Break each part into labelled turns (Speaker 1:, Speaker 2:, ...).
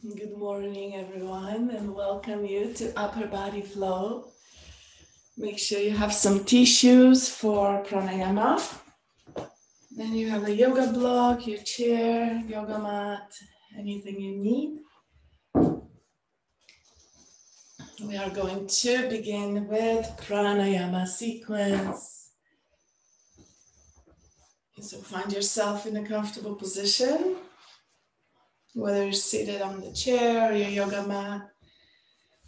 Speaker 1: Good morning, everyone, and welcome you to Upper Body Flow. Make sure you have some tissues for pranayama. Then you have a yoga block, your chair, yoga mat, anything you need. We are going to begin with Pranayama Sequence. So find yourself in a comfortable position, whether you're seated on the chair or your yoga mat.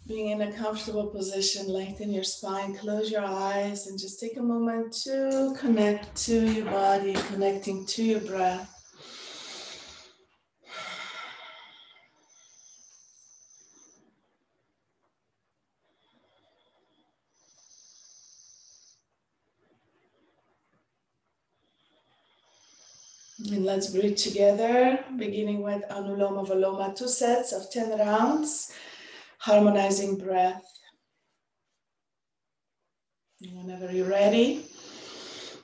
Speaker 1: Being in a comfortable position, lengthen your spine, close your eyes, and just take a moment to connect to your body, connecting to your breath. And let's breathe together, beginning with Anuloma Viloma, 2 sets of 10 rounds, harmonizing breath. And whenever you're ready,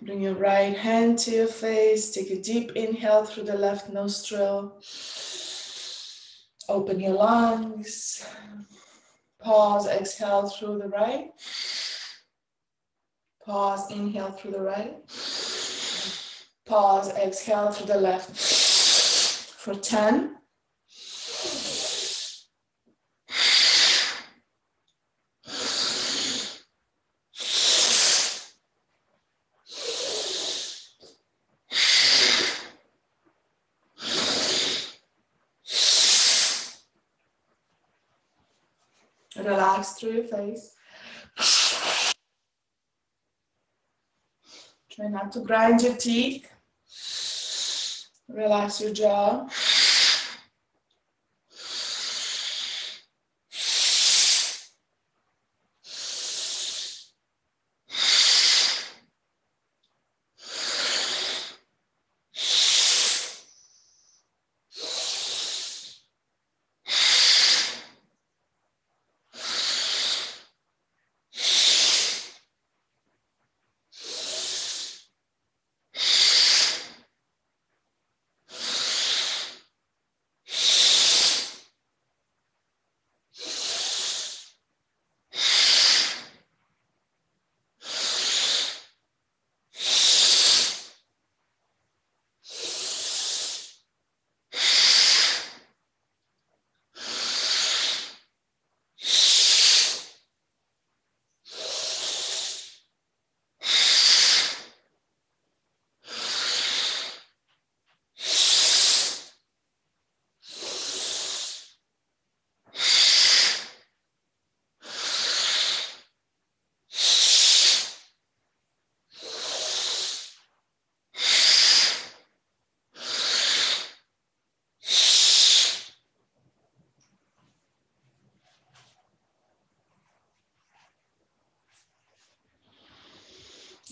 Speaker 1: bring your right hand to your face, take a deep inhale through the left nostril, open your lungs, pause, exhale through the right, pause, inhale through the right, pause, exhale through the left, for 10, relax through your face. Try not to grind your teeth. Relax your jaw.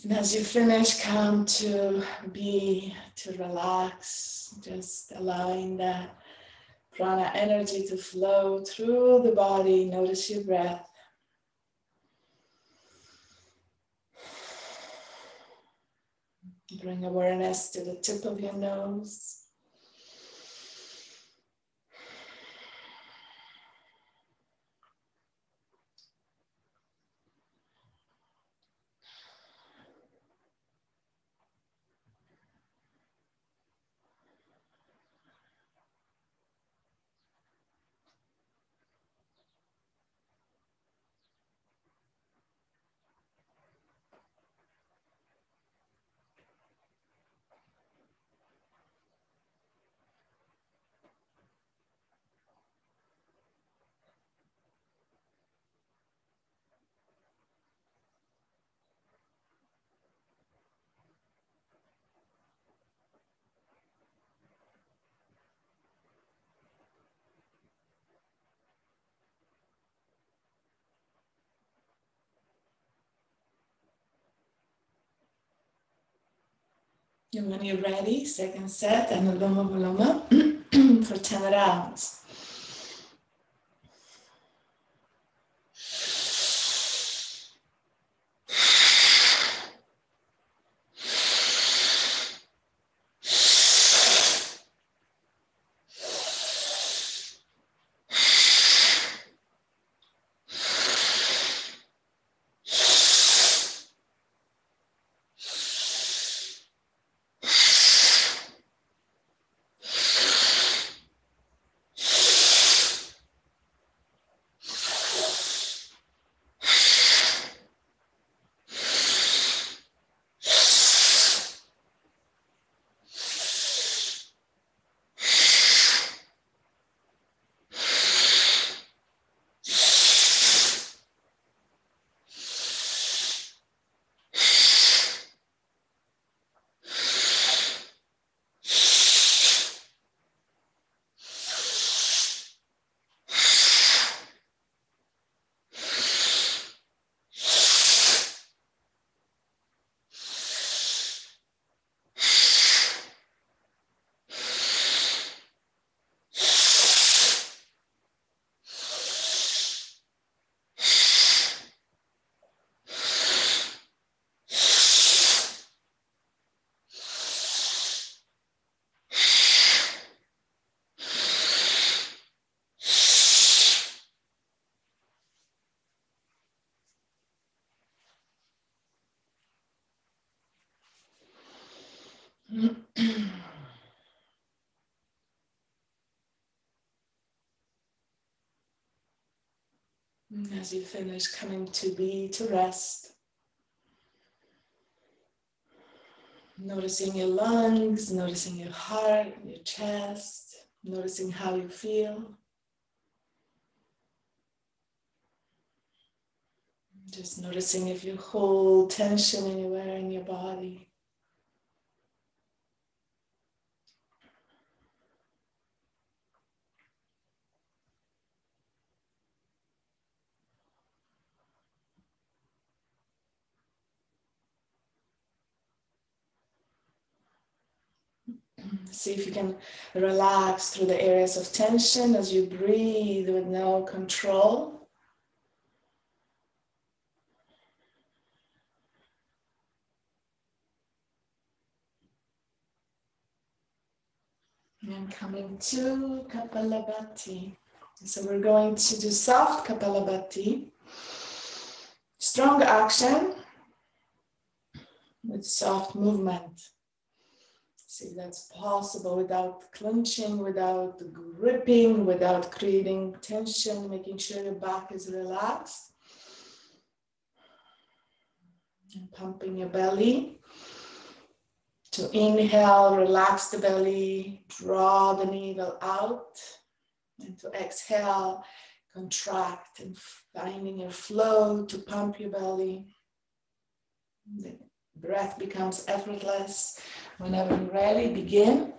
Speaker 1: And as you finish, come to be, to relax, just allowing that prana energy to flow through the body. Notice your breath. Bring awareness to the tip of your nose. And when you're ready, second set, Anuloma Viloma for 10 rounds. As you finish coming to be, to rest, noticing your lungs, noticing your heart, your chest, noticing how you feel. Just noticing if you hold tension anywhere in your body. See if you can relax through the areas of tension as you breathe with no control. And coming to Kapalabhati. So we're going to do soft Kapalabhati. Strong action with soft movement. See if that's possible without clenching, without gripping, without creating tension, making sure your back is relaxed. And pumping your belly. To inhale, relax the belly, draw the navel out. And to exhale, contract and finding your flow to pump your belly. The breath becomes effortless. Whenever you're ready, begin.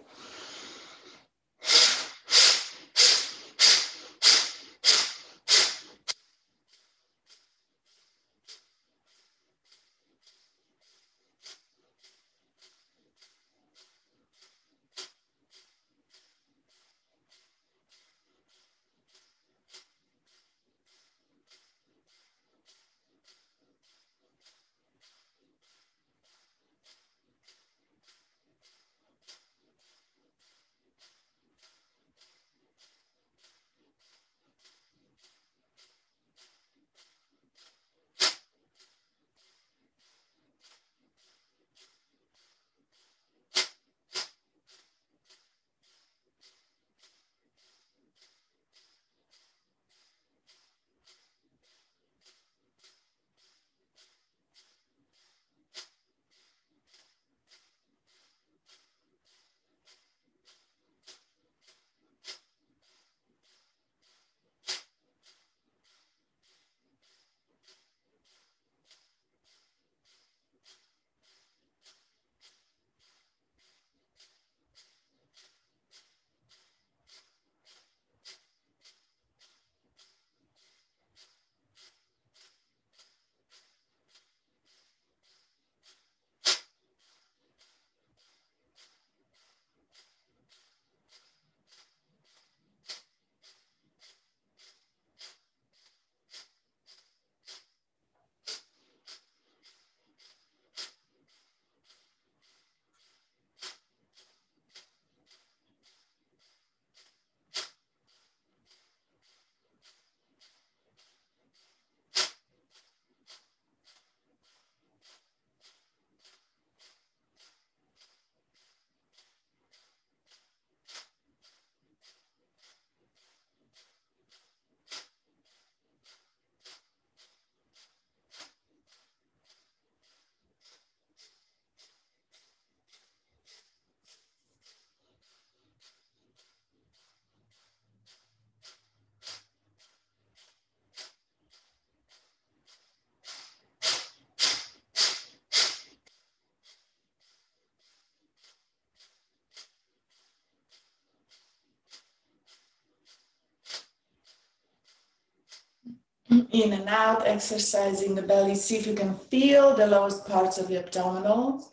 Speaker 1: In and out, exercising the belly. See if you can feel the lowest parts of the abdominals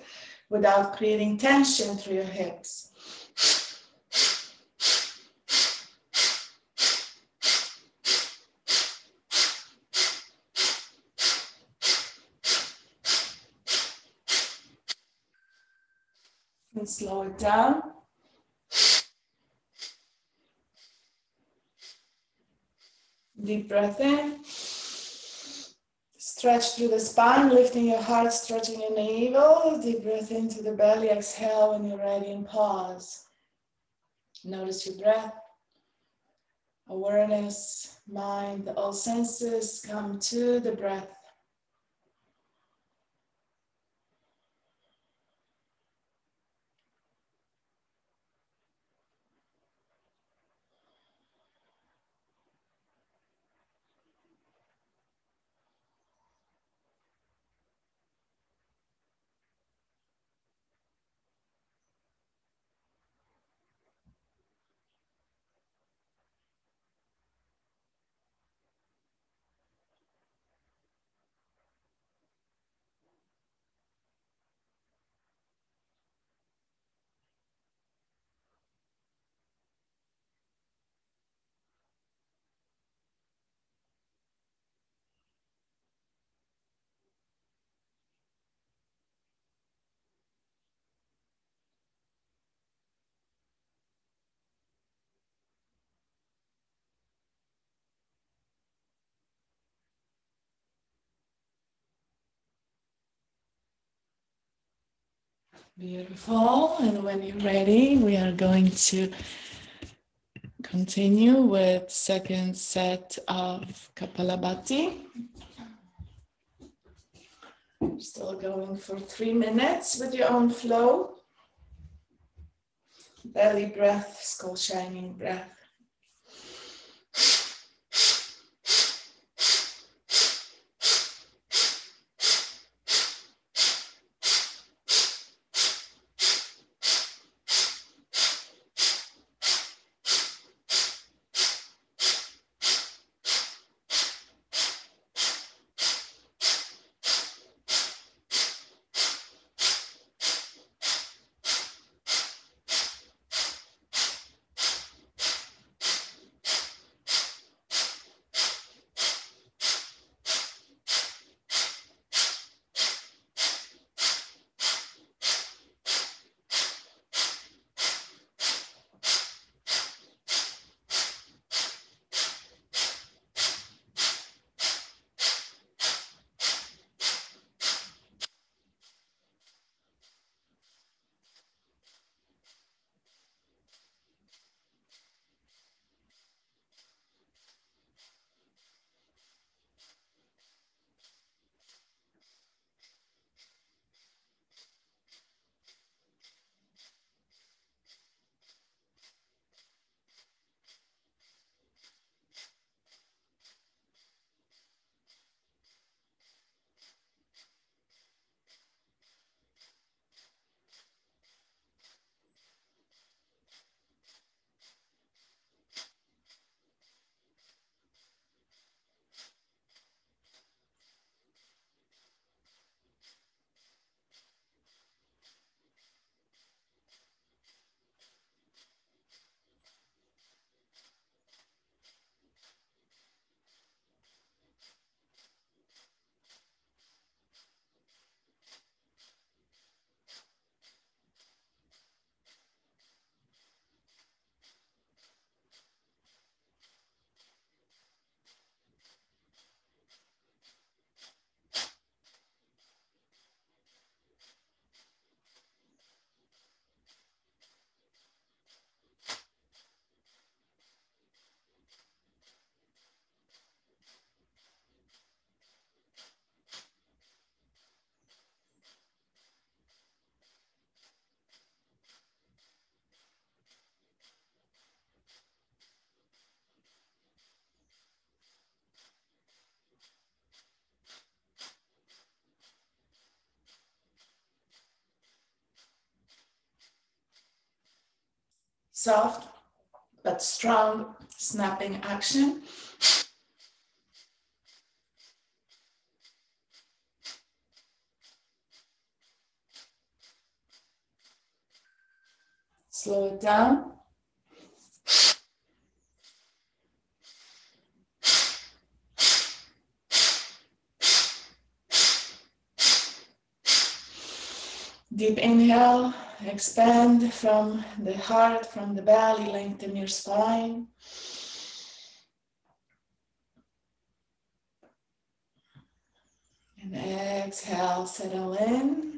Speaker 1: without creating tension through your hips. And slow it down. Deep breath in. Stretch through the spine, lifting your heart, stretching your navel. Deep breath into the belly. Exhale when you're ready and pause. Notice your breath. Awareness, mind, all senses come to the breath. Beautiful. And when you're ready, we are going to continue with second set of Kapalabhati. Still going for 3 minutes with your own flow. Belly breath, skull shining breath. Soft but strong snapping action. Slow it down. Deep inhale, expand from the heart, from the belly, lengthen your spine. And exhale, settle in.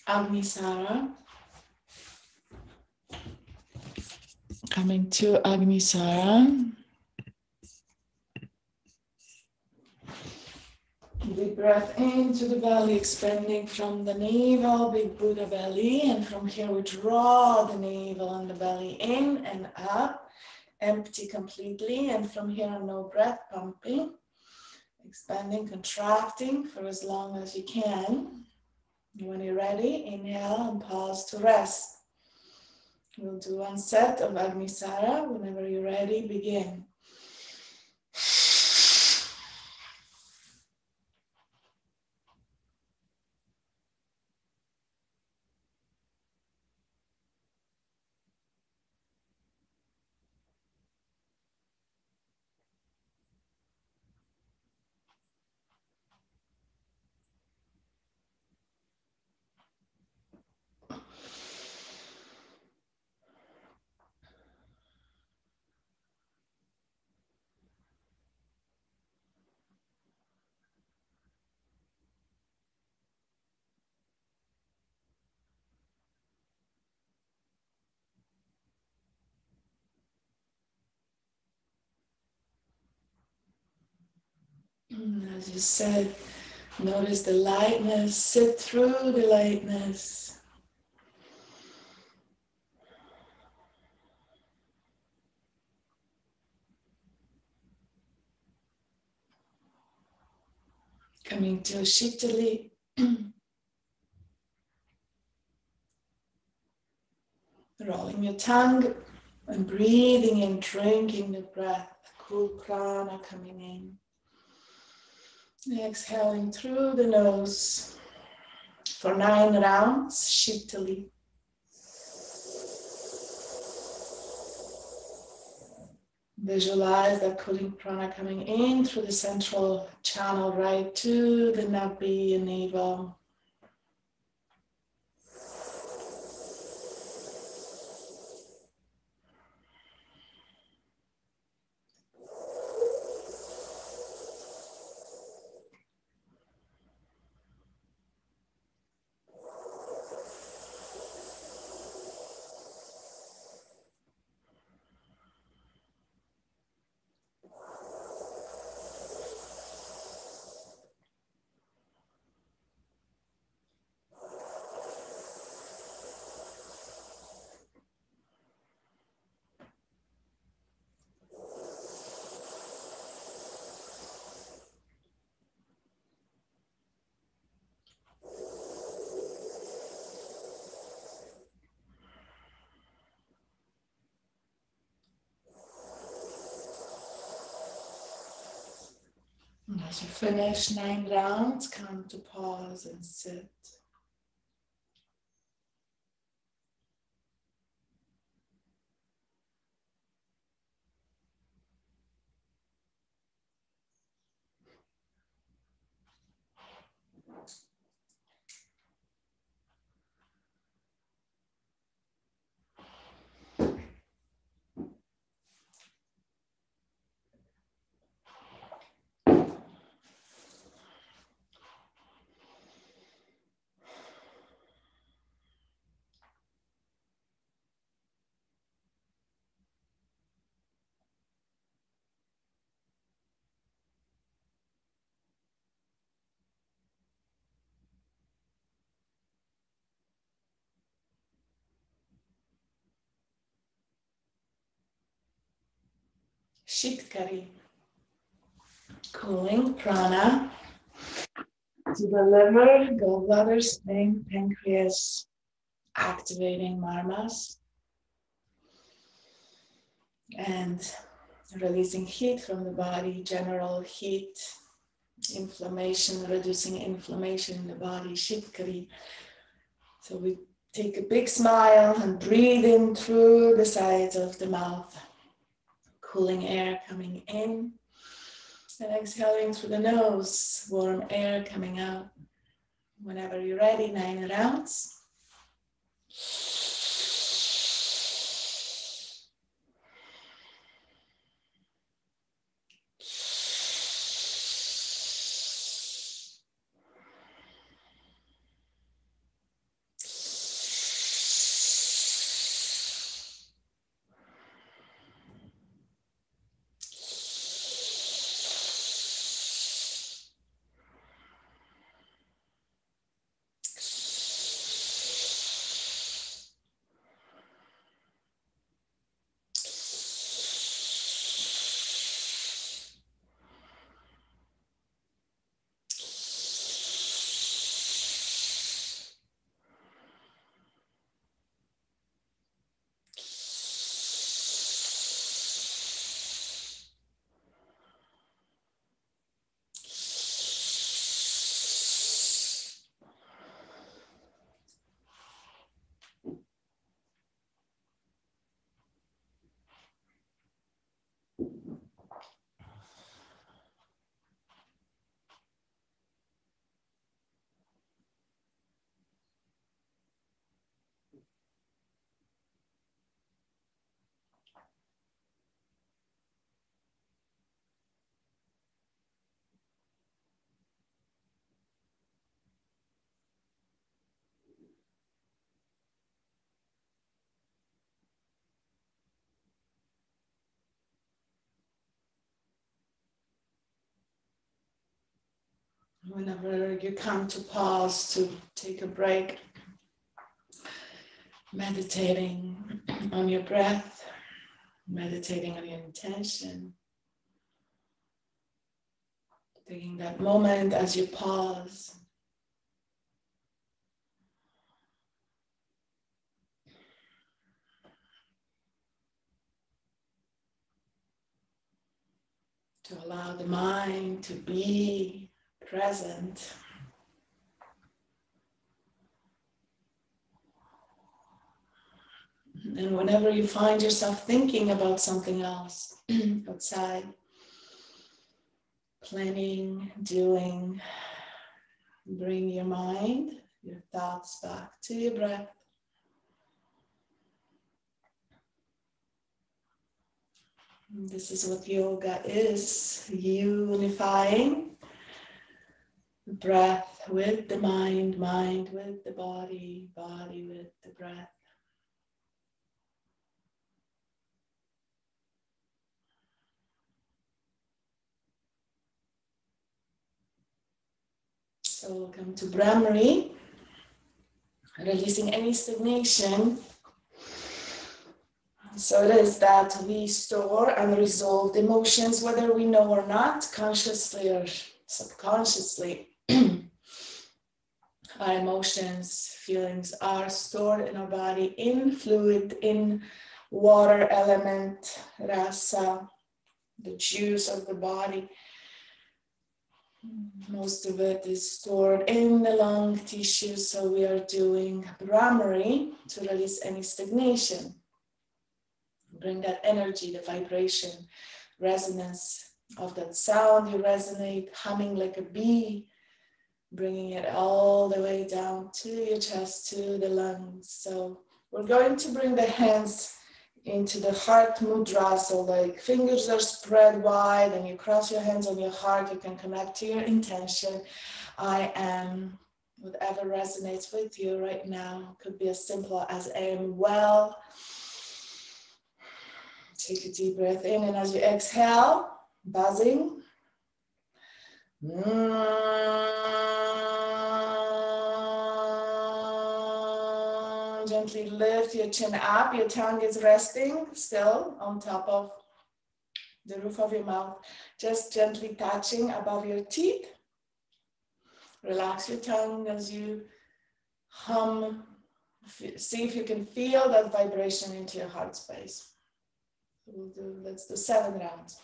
Speaker 1: Agnisara. Coming to Agnisara. Deep breath into the belly, expanding from the navel, big Buddha belly. And from here we draw the navel and the belly in and up, empty completely. And from here, no breath pumping, expanding, contracting for as long as you can. When you're ready, inhale and pause to rest. We'll do one set of Agnisara. Whenever you're ready, begin. As you said, notice the lightness, sit through the lightness. Coming to Shitali. Rolling your tongue and breathing in, drinking the breath, cool prana coming in. Exhaling through the nose for 9 rounds, Shitali. Visualize that cooling prana coming in through the central channel right to the nabi and navel. And as you finish 9 rounds, come to pause and sit. Shitkari, cooling prana to the liver, gallbladder, spleen, pancreas, activating marmas, and releasing heat from the body, general heat, inflammation, reducing inflammation in the body, Shitkari. So we take a big smile and breathe in through the sides of the mouth, cooling air coming in, and exhaling through the nose, warm air coming out. Whenever you're ready, 9 rounds. Whenever you come to pause, to take a break, meditating on your breath, meditating on your intention, taking that moment as you pause. To allow the mind to be present. And whenever you find yourself thinking about something else outside, planning, doing, bring your mind, your thoughts back to your breath. This is what yoga is, unifying the breath with the mind, mind with the body, body with the breath. So we'll come to Brahmari, releasing any stagnation. So it is that we store unresolved emotions, whether we know or not, consciously or subconsciously. Our emotions, feelings are stored in our body, in fluid, in water element, rasa, the juice of the body. Most of it is stored in the lung tissue, so we are doing Brahmari to release any stagnation. Bring that energy, the vibration, resonance of that sound. You resonate, humming like a bee, bringing it all the way down to your chest, to the lungs. So we're going to bring the hands into the heart mudra, so like fingers are spread wide and you cross your hands on your heart. You can connect to your intention. I am, whatever resonates with you right now. Could be as simple as I am well. Take a deep breath in, and as you exhale, buzzing. Gently lift your chin up, your tongue is resting still on top of the roof of your mouth, just gently touching above your teeth. Relax your tongue as you hum. See if you can feel that vibration into your heart space. Let's do 7 rounds.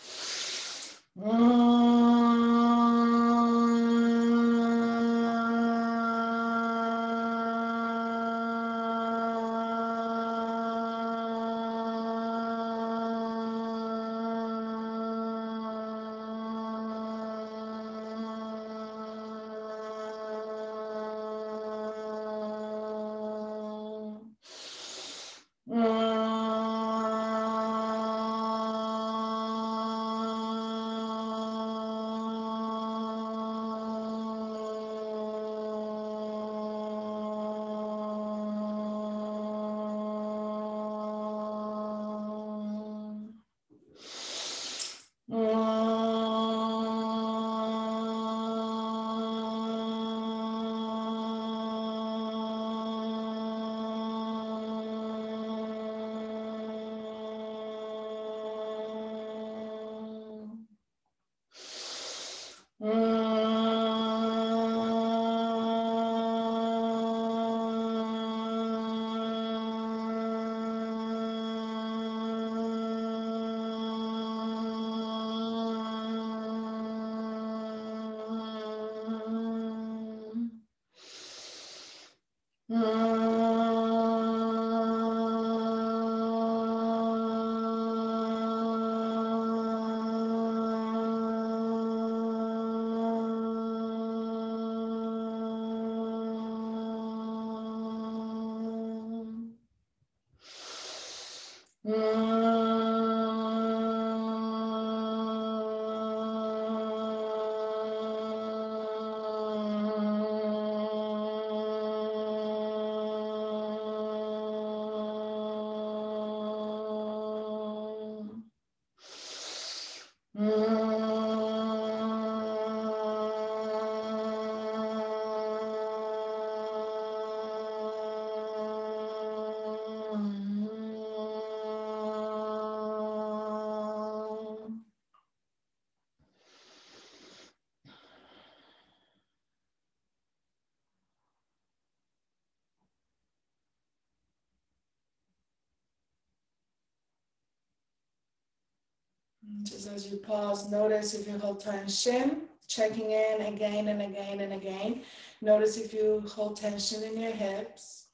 Speaker 1: Just as you pause, notice if you hold tension, checking in again and again and again. Notice if you hold tension in your hips.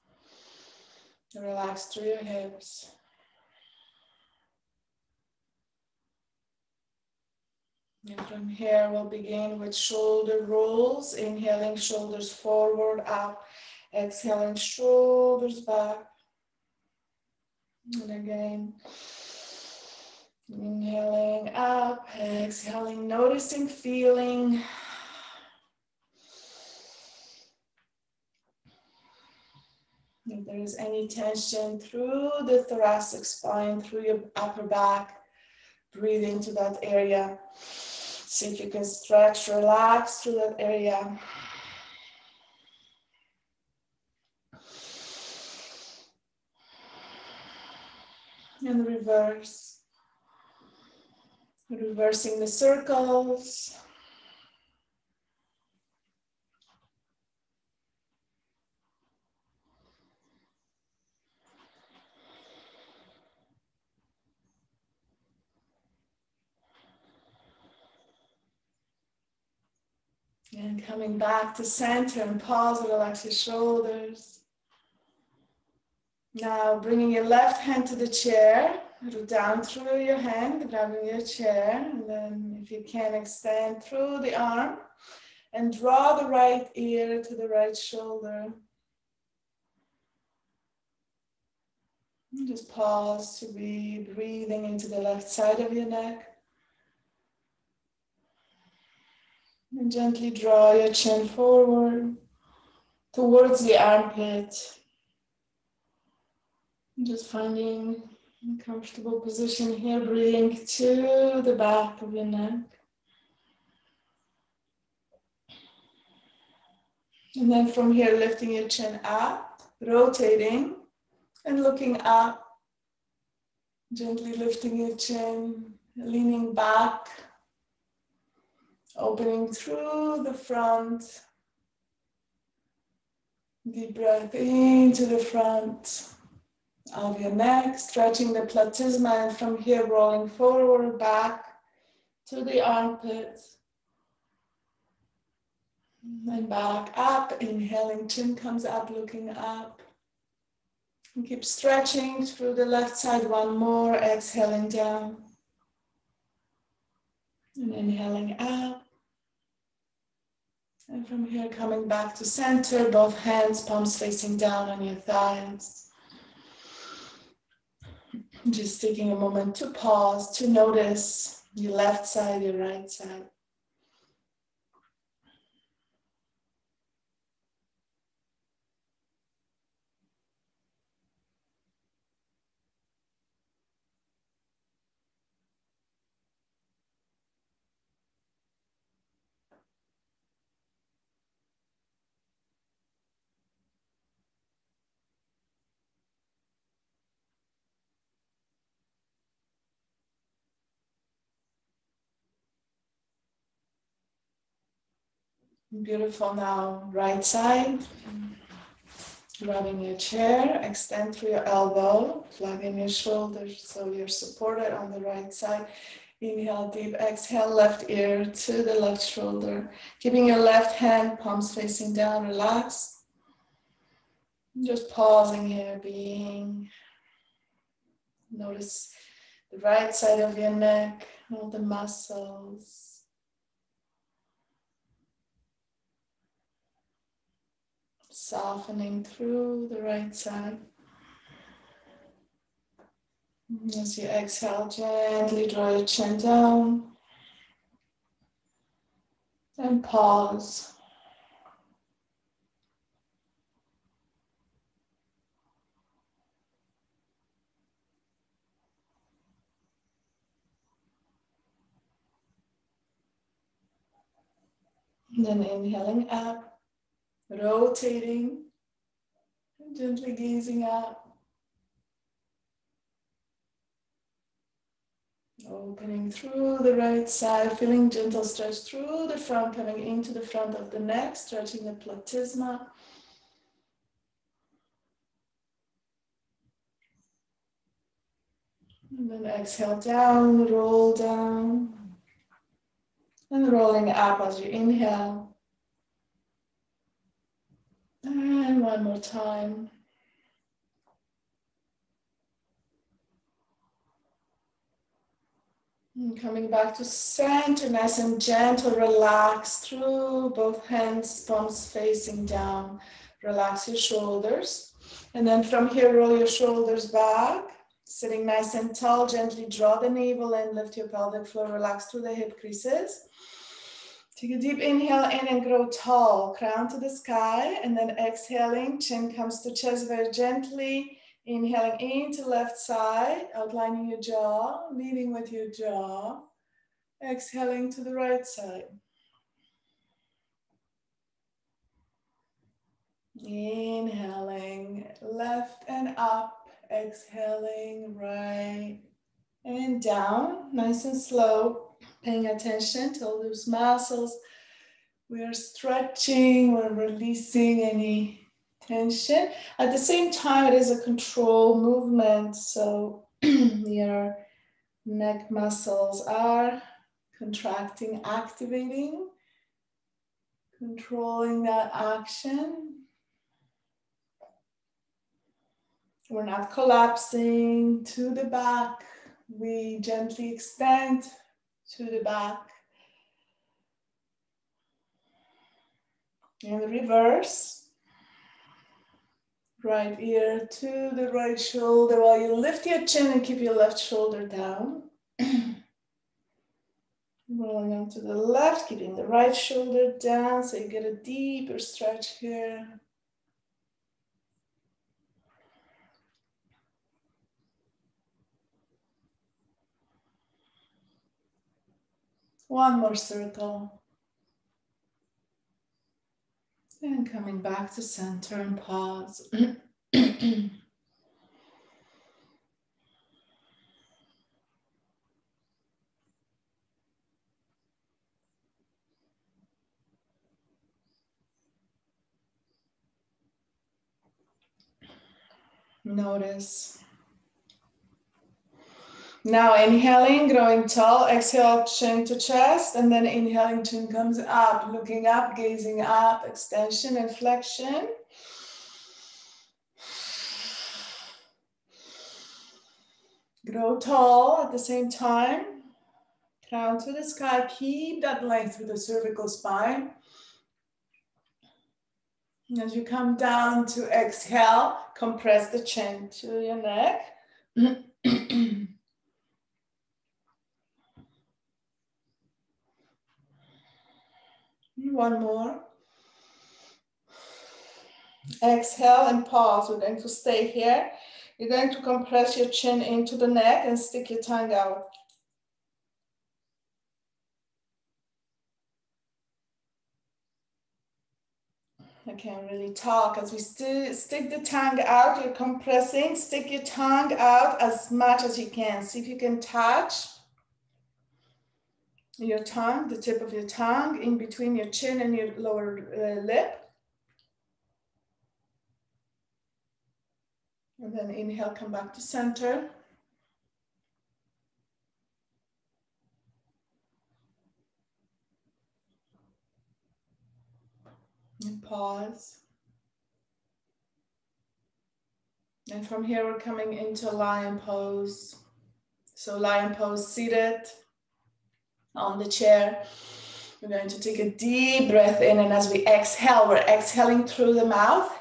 Speaker 1: Relax through your hips. And from here, we'll begin with shoulder rolls. Inhaling, shoulders forward, up. Exhaling, shoulders back. And again. Inhaling up, exhaling, noticing, feeling. If there is any tension through the thoracic spine, through your upper back, breathe into that area. See if you can stretch, relax through that area. And reverse. Reversing the circles. And coming back to center and pause and relax your shoulders. Now bringing your left hand to the chair, down through your hand, grabbing your chair, and then if you can extend through the arm and draw the right ear to the right shoulder. And just pause to be breathing into the left side of your neck. And gently draw your chin forward towards the armpit. Just finding a comfortable position here, breathing to the back of your neck. And then from here, lifting your chin up, rotating and looking up. Gently lifting your chin leaning back, opening through the front. Deep breath into the front of your neck, stretching the platysma, and from here rolling forward, back to the armpits. And back up, inhaling, chin comes up, looking up. And keep stretching through the left side, one more, exhaling down. And inhaling up. And from here, coming back to center, both hands, palms facing down on your thighs. Just taking a moment to pause, to notice your left side, your right side. Beautiful. Now, right side. Grabbing your chair, extend through your elbow, plug in your shoulders so you're supported on the right side. Inhale deep, exhale, left ear to the left shoulder. Keeping your left hand, palms facing down, relax. Just pausing here, being. Notice the right side of your neck, all the muscles. Softening through the right side. As you exhale, gently draw your chin down and pause. And then inhaling up, rotating, and gently gazing up. Opening through the right side, feeling gentle stretch through the front, coming into the front of the neck, stretching the platysma. And then exhale down, roll down. And rolling up as you inhale. And one more time. And coming back to center, nice and gentle, relax through both hands, palms facing down. Relax your shoulders. And then from here, roll your shoulders back. Sitting nice and tall, gently draw the navel in, lift your pelvic floor, relax through the hip creases. Take a deep inhale in and grow tall, crown to the sky. And then exhaling, chin comes to chest very gently. Inhaling into left side, outlining your jaw, leading with your jaw. Exhaling to the right side. Inhaling left and up, exhaling right and down, nice and slow, paying attention to all those muscles. We are stretching, we're releasing any tension. At the same time, it is a control movement, so your neck muscles are contracting, activating, controlling that action. We're not collapsing to the back. We gently extend to the back. And reverse. Right ear to the right shoulder while you lift your chin and keep your left shoulder down. Rolling on to the left, keeping the right shoulder down so you get a deeper stretch here. One more circle. And coming back to center and pause. Notice. Now inhaling, growing tall, exhale, chin to chest, and then inhaling, chin comes up, looking up, gazing up, extension and flexion. Grow tall at the same time. Crown to the sky, keep that length through the cervical spine. As you come down to exhale, compress the chin to your neck. One more. Exhale and pause. We're going to stay here. You're going to compress your chin into the neck and stick your tongue out. I can't really talk. As we stick the tongue out, you're compressing. Stick your tongue out as much as you can. See if you can touch your tongue, the tip of your tongue, in between your chin and your lower lip. And then inhale, come back to center. And pause. And from here, we're coming into lion pose. So lion pose, seated on the chair. We're going to take a deep breath in, and as we exhale, we're exhaling through the mouth.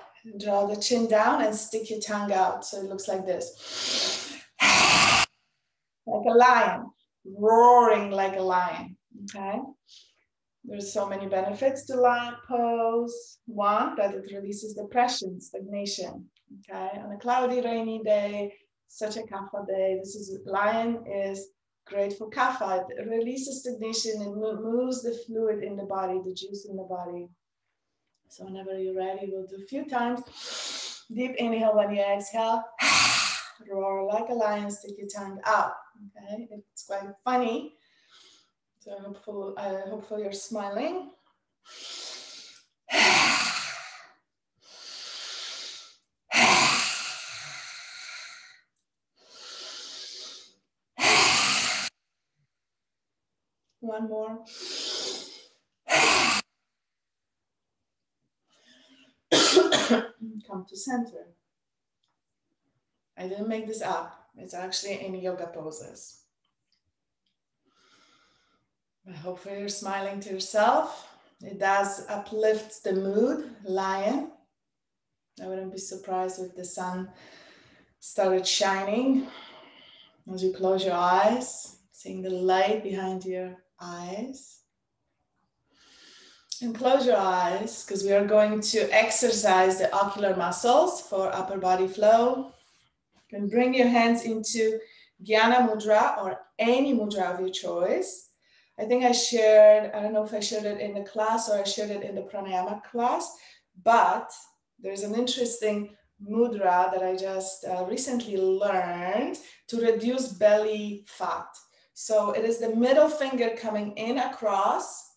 Speaker 1: Draw the chin down and stick your tongue out. So it looks like this. Like a lion, roaring like a lion, okay? There's so many benefits to lion pose. One, that it releases depression, stagnation, okay? On a cloudy, rainy day, such a kapha day, lion is great for kapha. It releases stagnation and moves the fluid in the body, the juice in the body. So whenever you're ready, we'll do a few times. Deep inhale when you exhale. Roar like a lion, stick your tongue out, okay? It's quite funny. So hopefully you're smiling. One more. Come to center. I didn't make this up. It's actually in yoga poses. Hopefully you're smiling to yourself. It does uplift the mood, lion. I wouldn't be surprised if the sun started shining as you close your eyes, seeing the light behind your eyes. And close your eyes because we are going to exercise the ocular muscles for upper body flow. You can bring your hands into Jnana Mudra or any mudra of your choice. I think I don't know if I shared it in the class or I shared it in the pranayama class, but there's an interesting mudra that I just recently learned to reduce belly fat. So it is the middle finger coming in across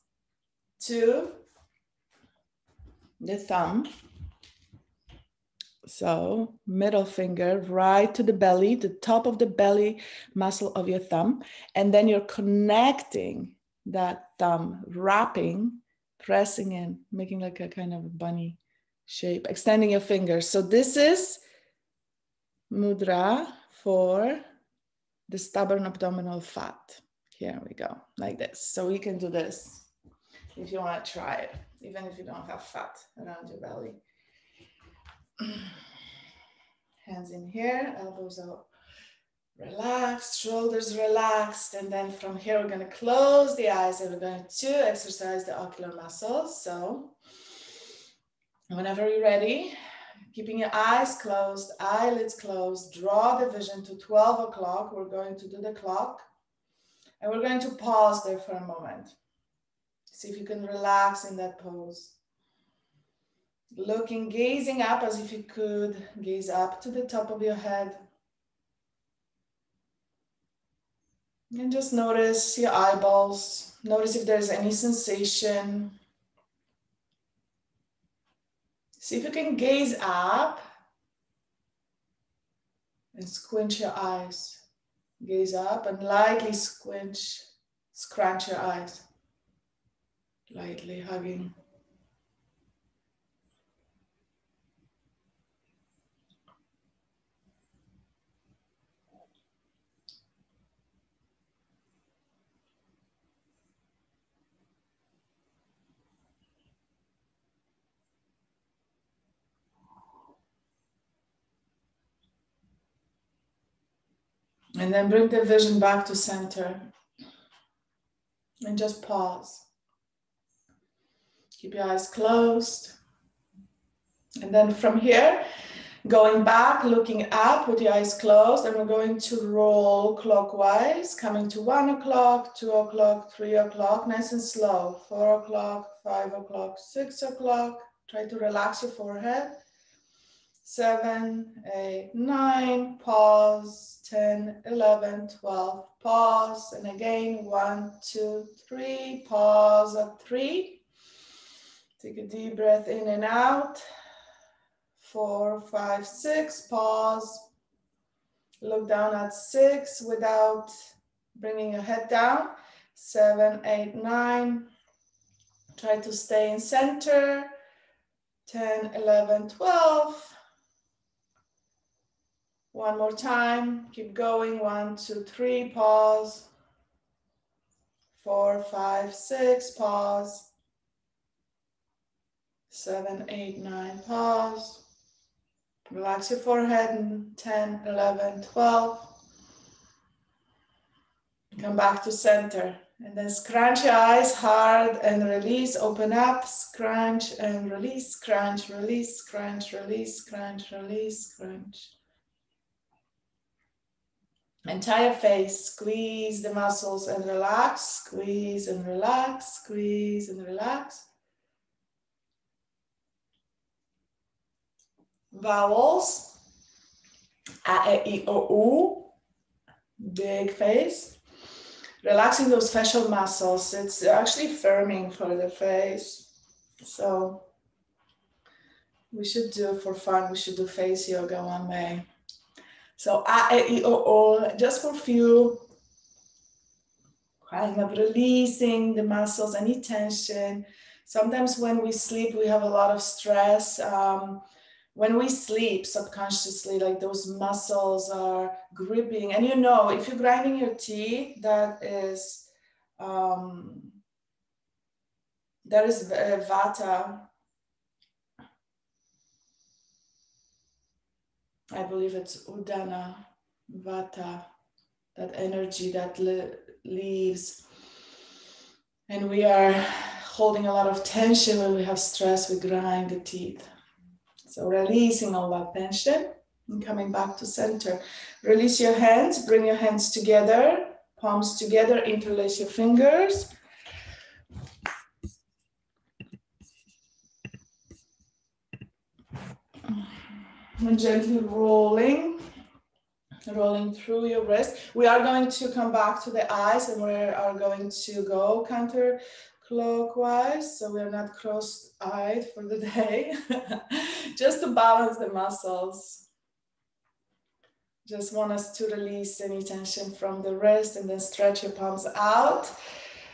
Speaker 1: to the thumb. So middle finger right to the belly, the top of the belly muscle of your thumb. And then you're connecting that thumb, wrapping, pressing in, making like a kind of a bunny shape, extending your fingers. So this is mudra for the stubborn abdominal fat. Here we go, like this. So you can do this if you want to try it, even if you don't have fat around your belly. Hands in here, elbows out, relaxed, shoulders relaxed. And then from here, we're going to close the eyes and we're going to exercise the ocular muscles. So whenever you're ready, keeping your eyes closed, eyelids closed, draw the vision to 12 o'clock. We're going to do the clock and we're going to pause there for a moment. See if you can relax in that pose. Looking, gazing up as if you could gaze up to the top of your head. And just notice your eyeballs. Notice if there's any sensation. See if you can gaze up And squinch your eyes. Gaze up and lightly scrunch your eyes. Lightly hugging. And then bring the vision back to center. And just pause. Keep your eyes closed. And then from here, going back, looking up with your eyes closed, and we're going to roll clockwise, coming to 1 o'clock, 2 o'clock, 3 o'clock, nice and slow. 4 o'clock, 5 o'clock, 6 o'clock. Try to relax your forehead. 7, 8, 9, pause, 10, 11, 12, pause, and again, 1, 2, 3, pause at 3. Take a deep breath in and out. 4, 5, 6, pause. Look down at 6 without bringing your head down. 7, 8, 9. Try to stay in center. 10, 11, 12. One more time, keep going, 1, 2, 3, pause. 4, 5, 6, pause. 7, 8, 9, pause. Relax your forehead, and 10, 11, 12. Come back to center, and then scrunch your eyes hard and release, open up, scrunch and release, scrunch, release, scrunch, release, scrunch, release, scrunch. Entire face, squeeze the muscles and relax, squeeze and relax, squeeze and relax. Vowels, A, E, I, O, U, big face. Relaxing those facial muscles, it's actually firming for the face. So we should do, for fun, we should do face yoga one day. So A, E, I, O, U, just for a few, kind of releasing the muscles, any tension. Sometimes when we sleep, we have a lot of stress. When we sleep subconsciously, like those muscles are gripping. And you know, if you're grinding your teeth, that is vata. I believe it's udana, vata, that energy that leaves. And we are holding a lot of tension when we have stress, we grind the teeth. So releasing all that tension and coming back to center. Release your hands, bring your hands together, palms together, interlace your fingers. And gently rolling through your wrist. We are going to come back to the eyes, and we are going to go counterclockwise, so we're not cross-eyed for the day, just to balance the muscles. Just want us to release any tension from the wrist, and then stretch your palms out,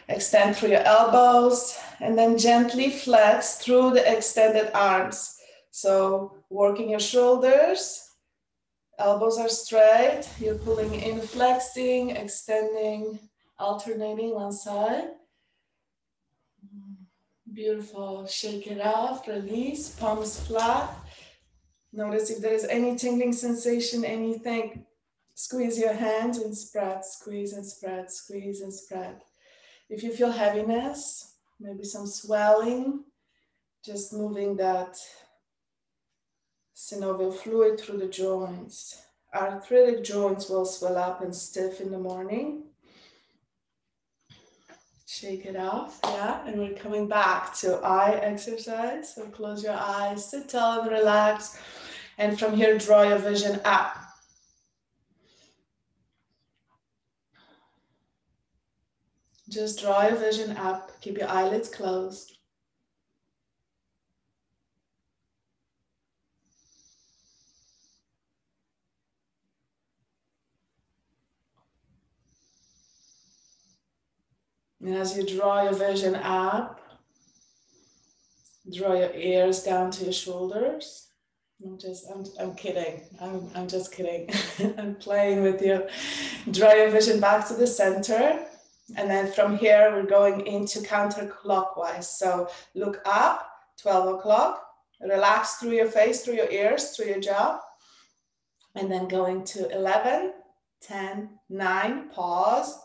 Speaker 1: extend through your elbows, and then gently flex through the extended arms. So working your shoulders, elbows are straight, you're pulling in, flexing, extending, alternating one side. Beautiful, shake it off, release, palms flat. Notice if there is any tingling sensation, anything, squeeze your hands and spread, squeeze and spread, squeeze and spread. If you feel heaviness, maybe some swelling, just moving that synovial fluid through the joints. Arthritic joints will swell up and stiff in the morning. Shake it off, yeah, and we're coming back to eye exercise. So close your eyes, sit tall and relax. And from here, draw your vision up. Just draw your vision up, keep your eyelids closed. And as you draw your vision up, draw your ears down to your shoulders. I'm kidding. I'm just kidding. I'm playing with you. Draw your vision back to the center. And then from here, we're going into counterclockwise. So look up, 12 o'clock. Relax through your face, through your ears, through your jaw. And then going to 11, 10, 9, pause.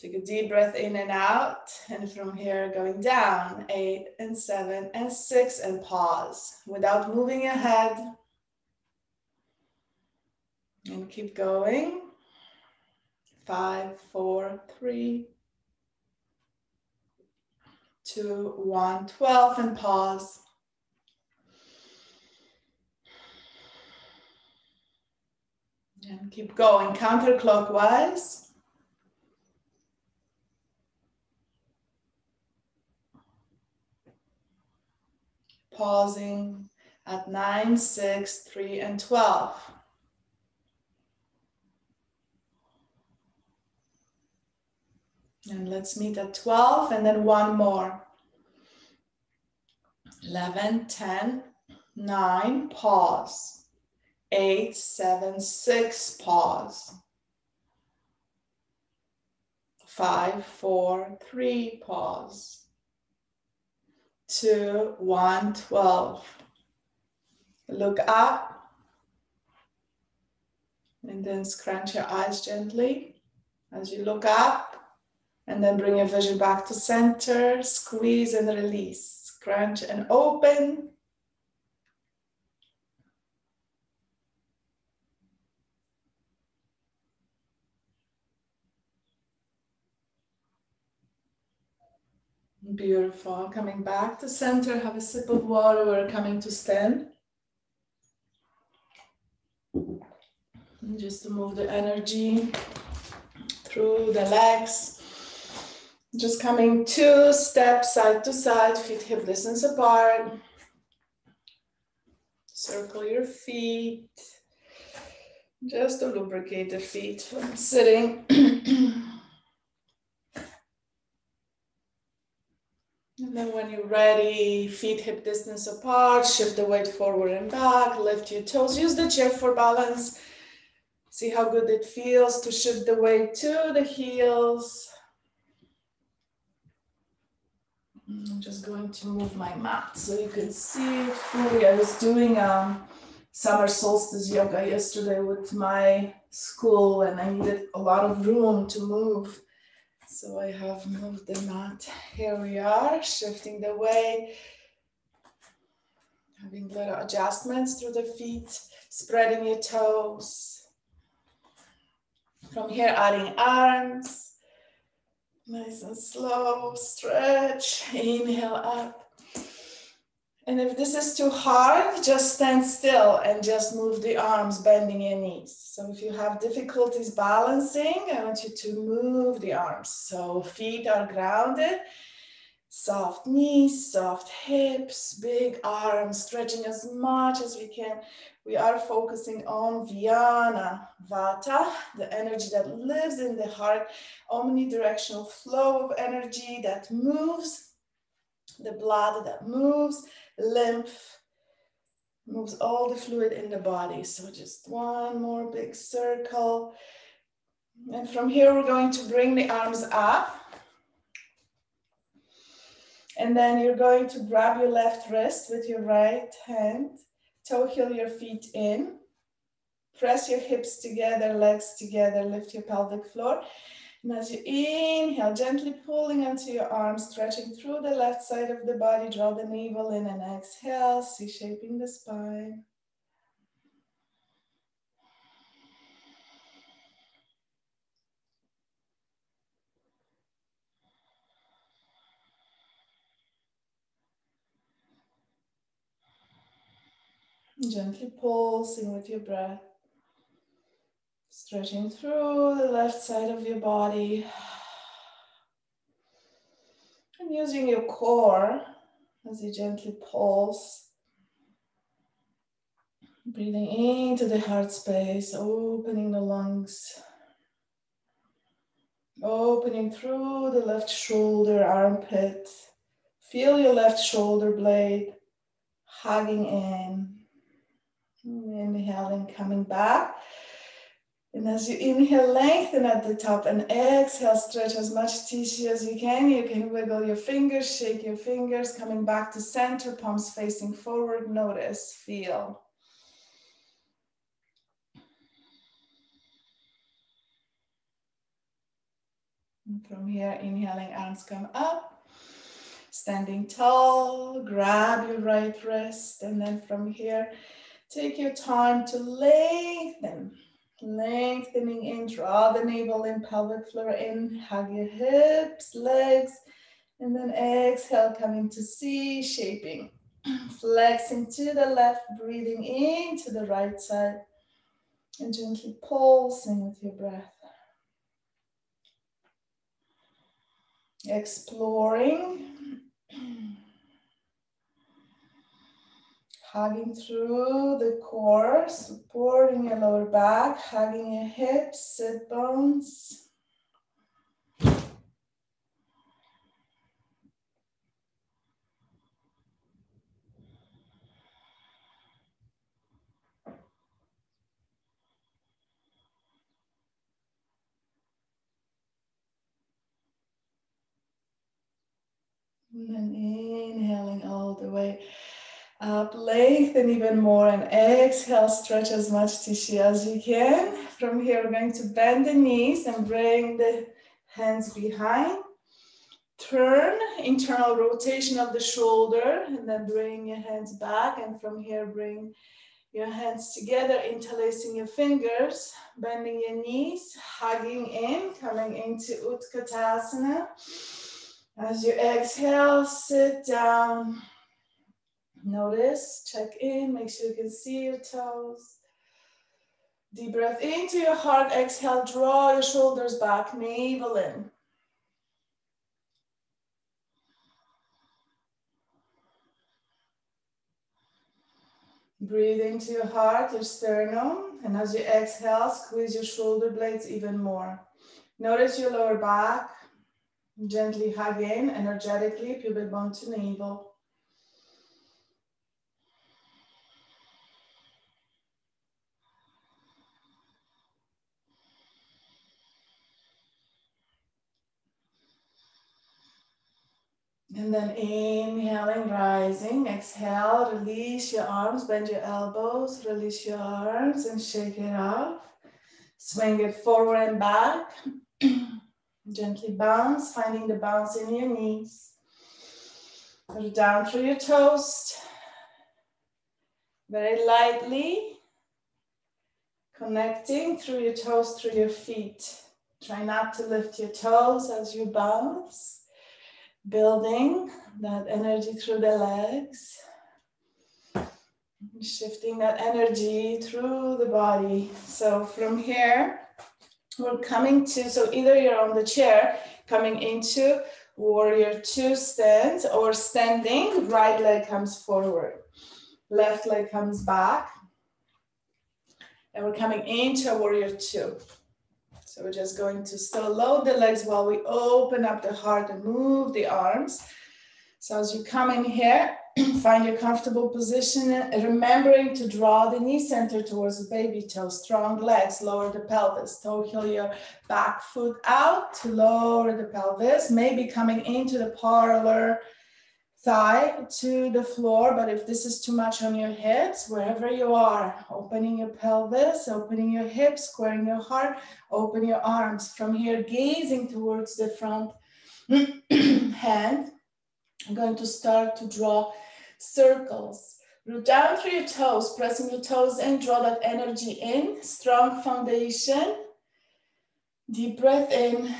Speaker 1: Take a deep breath in and out. And from here, going down, 8 and 7 and 6, and pause without moving your head. And keep going. 5, 4, 3, 2, 1, 12, and pause. And keep going counterclockwise. Pausing at 9, 6, 3, and 12. And let's meet at 12 and then one more. 11, 10, 9, pause. 8, 7, 6, pause. 5, 4, 3, pause. 2, 1, 12. Look up and then scrunch your eyes gently as you look up, and then bring your vision back to center. Squeeze and release. Scrunch and open. Beautiful. Coming back to center, have a sip of water. We're coming to stand. And just to move the energy through the legs. Just coming 2 steps side to side, feet hip distance apart. Circle your feet. Just to lubricate the feet from sitting. And then when you're ready, feet hip distance apart, shift the weight forward and back, lift your toes, use the chair for balance. See how good it feels to shift the weight to the heels. I'm just going to move my mat so you can see it fully. I was doing summer solstice yoga yesterday with my school, and I needed a lot of room to move. So I have moved the mat. Here we are, shifting the weight, having little adjustments through the feet, spreading your toes. From here, adding arms. Nice and slow, stretch, inhale up. And if this is too hard, just stand still and just move the arms, bending your knees. So if you have difficulties balancing, I want you to move the arms. So feet are grounded, soft knees, soft hips, big arms, stretching as much as we can. We are focusing on Vyana Vata, the energy that lives in the heart, omnidirectional flow of energy that moves, the blood that moves, lymph, moves all the fluid in the body. So just one more big circle. And from here, we're going to bring the arms up. And then you're going to grab your left wrist with your right hand, toe heel your feet in, press your hips together, legs together, lift your pelvic floor. And as you inhale, gently pulling onto your arms, stretching through the left side of the body, draw the navel in, and exhale, C-shaping the spine. Gently pulsing with your breath. Stretching through the left side of your body. And using your core as you gently pulse. Breathing into the heart space, opening the lungs. Opening through the left shoulder, armpit. Feel your left shoulder blade hugging in. Inhaling, coming back. And as you inhale, lengthen at the top and exhale, stretch as much tissue as you can. You can wiggle your fingers, shake your fingers, coming back to center, palms facing forward. Notice, feel. And from here, inhaling, arms come up. Standing tall, grab your right wrist. And then from here, take your time to lengthen. Lengthening in, draw the navel in, pelvic floor in, hug your hips, legs, and then exhale, coming to C, shaping. Flexing to the left, breathing into the right side, and gently pulsing with your breath. Exploring. Hugging through the core, supporting your lower back, hugging your hips, sit bones. And then inhaling all the way up, lengthen even more, and exhale, stretch as much tissue as you can. From here, we're going to bend the knees and bring the hands behind. Turn, internal rotation of the shoulder, and then bring your hands back. And from here, bring your hands together, interlacing your fingers, bending your knees, hugging in, coming into Utkatasana. As you exhale, sit down. Notice, check in, make sure you can see your toes. Deep breath into your heart, exhale, draw your shoulders back, navel in. Breathe into your heart, your sternum, and as you exhale, squeeze your shoulder blades even more. Notice your lower back, gently hug in, energetically, pubic bone to navel. And then inhaling, rising, exhale, release your arms, bend your elbows, release your arms and shake it off. Swing it forward and back. Gently bounce, finding the bounce in your knees. Go down through your toes. Very lightly, connecting through your toes, through your feet. Try not to lift your toes as you bounce. Building that energy through the legs. Shifting that energy through the body. So from here, we're coming to, so either you're on the chair, coming into warrior two stance, or standing, right leg comes forward. Left leg comes back. And we're coming into warrior two. So we're just going to still load the legs while we open up the heart and move the arms. So as you come in here, find your comfortable position, remembering to draw the knee center towards the baby toe, strong legs, lower the pelvis, toe heel your back foot out to lower the pelvis, maybe coming into the parallel thigh to the floor, but if this is too much on your hips, wherever you are, opening your pelvis, opening your hips, squaring your heart, open your arms. From here, gazing towards the front hand, I'm going to start to draw circles. Root down through your toes, pressing your toes in, draw that energy in, strong foundation. Deep breath in,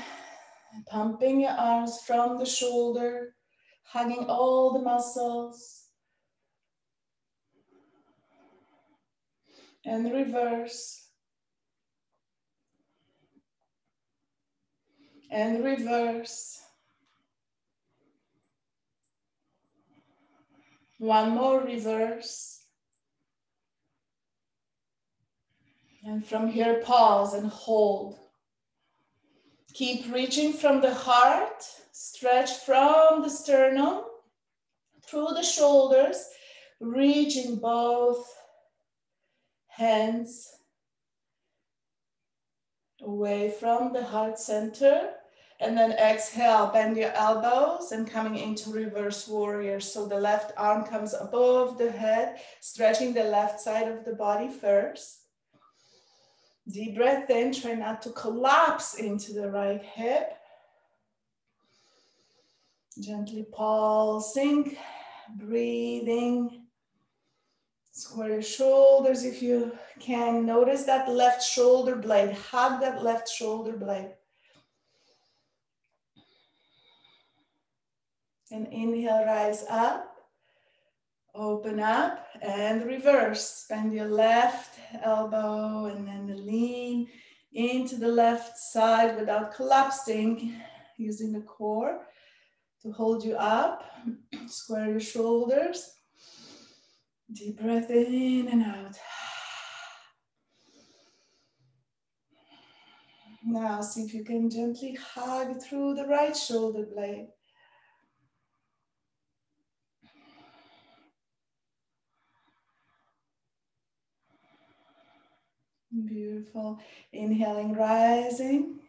Speaker 1: pumping your arms from the shoulder, hugging all the muscles. And reverse. And reverse. One more reverse. And from here, pause and hold. Keep reaching from the heart, stretch from the sternum, through the shoulders, reaching both hands away from the heart center. And then exhale, bend your elbows and coming into reverse warrior. So the left arm comes above the head, stretching the left side of the body first. Deep breath in, try not to collapse into the right hip. Gently pulsing, breathing. Square your shoulders if you can. Notice that left shoulder blade. Hug that left shoulder blade. And inhale, rise up. Open up and reverse. Bend your left elbow and then lean into the left side without collapsing. Using the core to hold you up. Square your shoulders. Deep breath in and out. Now see if you can gently hug through the right shoulder blade. Beautiful. Inhaling, rising.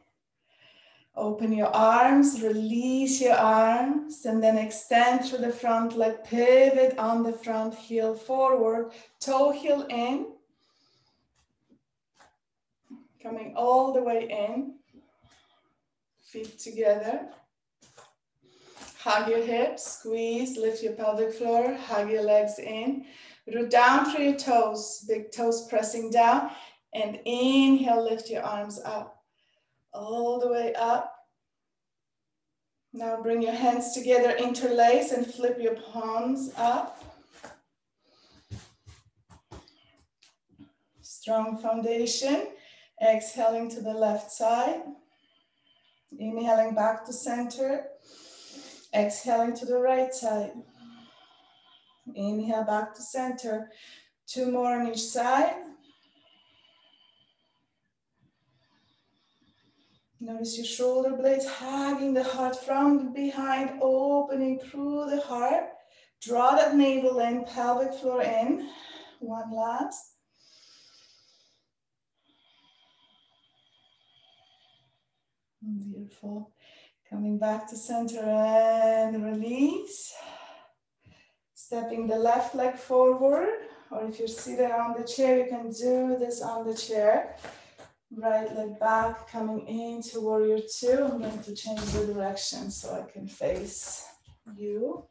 Speaker 1: Open your arms, release your arms, and then extend through the front leg. Pivot on the front heel forward. Toe heel in. Coming all the way in. Feet together. Hug your hips, squeeze, lift your pelvic floor, hug your legs in. Root down through your toes, big toes pressing down. And inhale, lift your arms up. All the way up. Now bring your hands together, interlace and flip your palms up. Strong foundation. Exhaling to the left side. Inhaling back to center. Exhaling to the right side. Inhale back to center. 2 more on each side. Notice your shoulder blades hugging the heart from behind, opening through the heart. Draw that navel in, pelvic floor in. One last. Beautiful. Coming back to center and release. Stepping the left leg forward, or if you're seated on the chair, you can do this on the chair. Right leg back, coming into warrior 2. I'm going to change the direction so I can face you.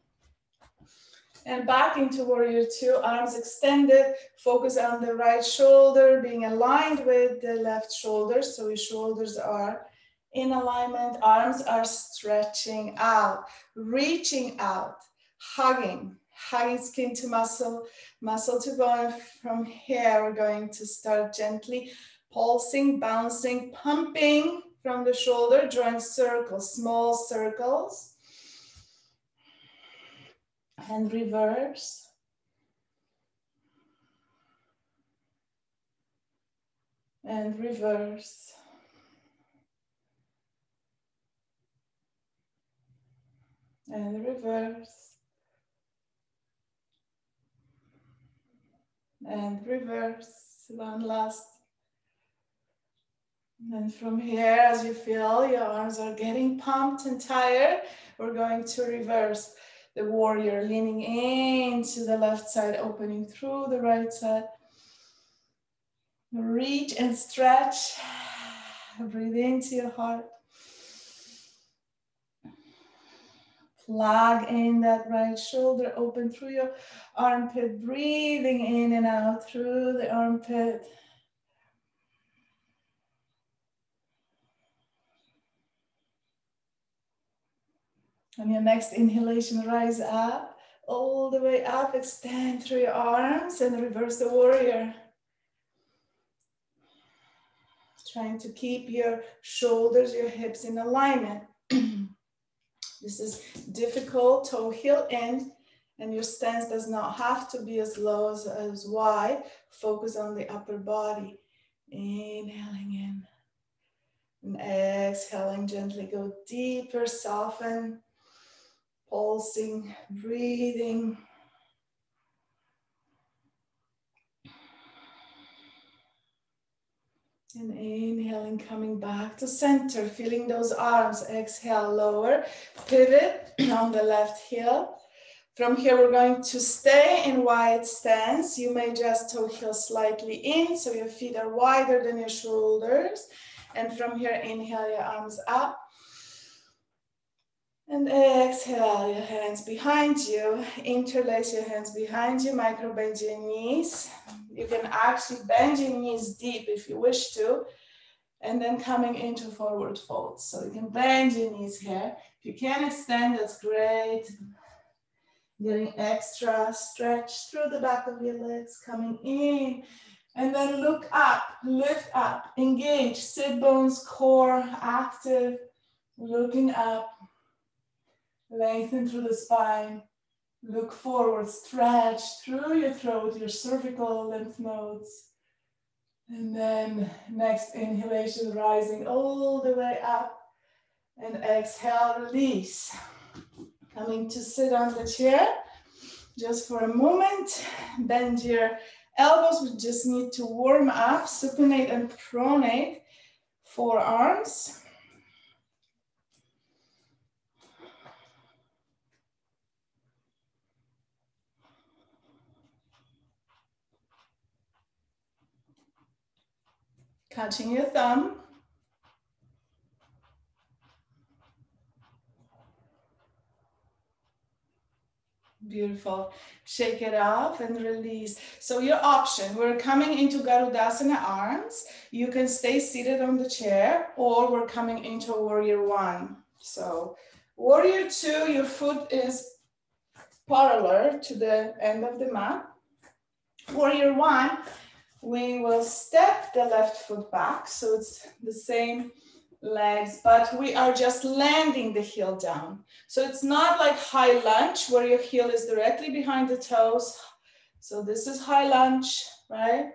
Speaker 1: And back into warrior 2, arms extended. Focus on the right shoulder, being aligned with the left shoulder. So your shoulders are in alignment, arms are stretching out, reaching out, hugging skin to muscle, muscle to bone. From here, we're going to start gently pulsing, bouncing, pumping from the shoulder, drawing circles, small circles. And reverse. And reverse. And reverse. And reverse. One last. And from here, as you feel your arms are getting pumped and tired, we're going to reverse the warrior, leaning into the left side, opening through the right side. Reach and stretch. Breathe into your heart. Plug in that right shoulder, open through your armpit, breathing in and out through the armpit. On your next inhalation, rise up, all the way up, extend through your arms and reverse the warrior. Trying to keep your shoulders, your hips in alignment. This is difficult, toe heel in, and your stance does not have to be as low as wide. Focus on the upper body. Inhaling in, And exhaling, gently go deeper, soften, pulsing, breathing. And inhaling, coming back to center, feeling those arms. Exhale, lower, pivot on the left heel. From here, we're going to stay in wide stance. You may just toe heel slightly in, so your feet are wider than your shoulders. And from here, inhale your arms up. And exhale your hands behind you. Interlace your hands behind you, micro bend your knees. You can actually bend your knees deep if you wish to. And then coming into forward fold. So you can bend your knees here. If you can extend, that's great. Getting extra stretch through the back of your legs, coming in. And then look up, lift up, engage, sit bones, core active, looking up. Lengthen through the spine, look forward, stretch through your throat, your cervical lymph nodes. And then next inhalation, rising all the way up. And exhale, release. Coming to sit on the chair, just for a moment. Bend your elbows, we just need to warm up, supinate and pronate, forearms. Catching your thumb. Beautiful. Shake it off and release. So your option, we're coming into Garudasana arms. You can stay seated on the chair, or we're coming into Warrior One. So Warrior Two, your foot is parallel to the end of the mat. Warrior One, we will step the left foot back, so it's the same legs, but we are just landing the heel down. So it's not like high lunge where your heel is directly behind the toes. So this is high lunge, right?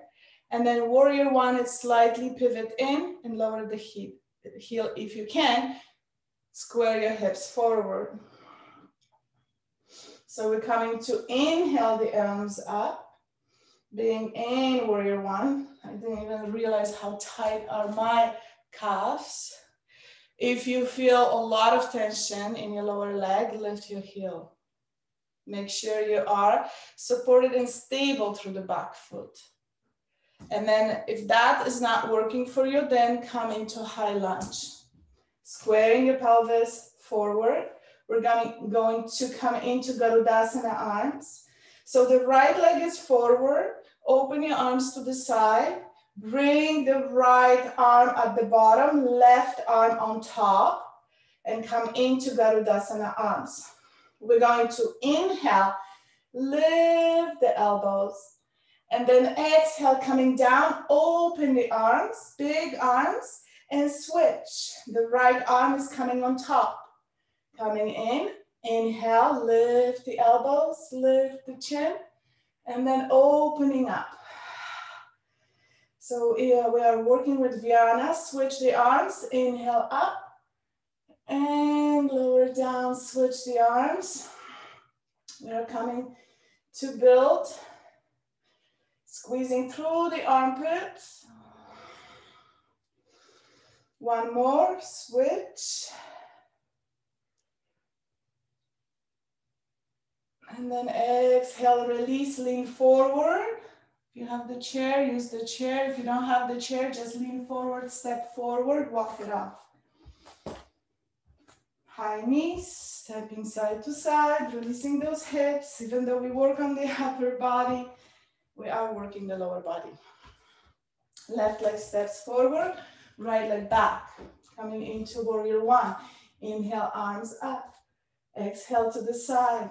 Speaker 1: And then Warrior One, it's slightly pivot in and lower the heel if you can. Square your hips forward. So we're coming to inhale the arms up. Being in Warrior One. I didn't even realize how tight are my calves. If you feel a lot of tension in your lower leg, lift your heel. Make sure you are supported and stable through the back foot. And then if that is not working for you, then come into high lunge. Squaring your pelvis forward. We're going to come into Garudasana arms. So the right leg is forward. Open your arms to the side. Bring the right arm at the bottom, left arm on top, and come into Garudasana arms. We're going to inhale, lift the elbows, and then exhale, coming down, open the arms, big arms, and switch. The right arm is coming on top. Coming in, inhale, lift the elbows, lift the chin, and then opening up. So we are working with Vyana. Switch the arms, inhale up, and lower down, switch the arms. We are coming to build, squeezing through the armpits. One more, switch. And then exhale, release, lean forward. If you have the chair, use the chair. If you don't have the chair, just lean forward, step forward, walk it off. High knees, stepping side to side, releasing those hips. Even though we work on the upper body, we are working the lower body. Left leg steps forward, right leg back. Coming into Warrior One. Inhale, arms up. Exhale to the side.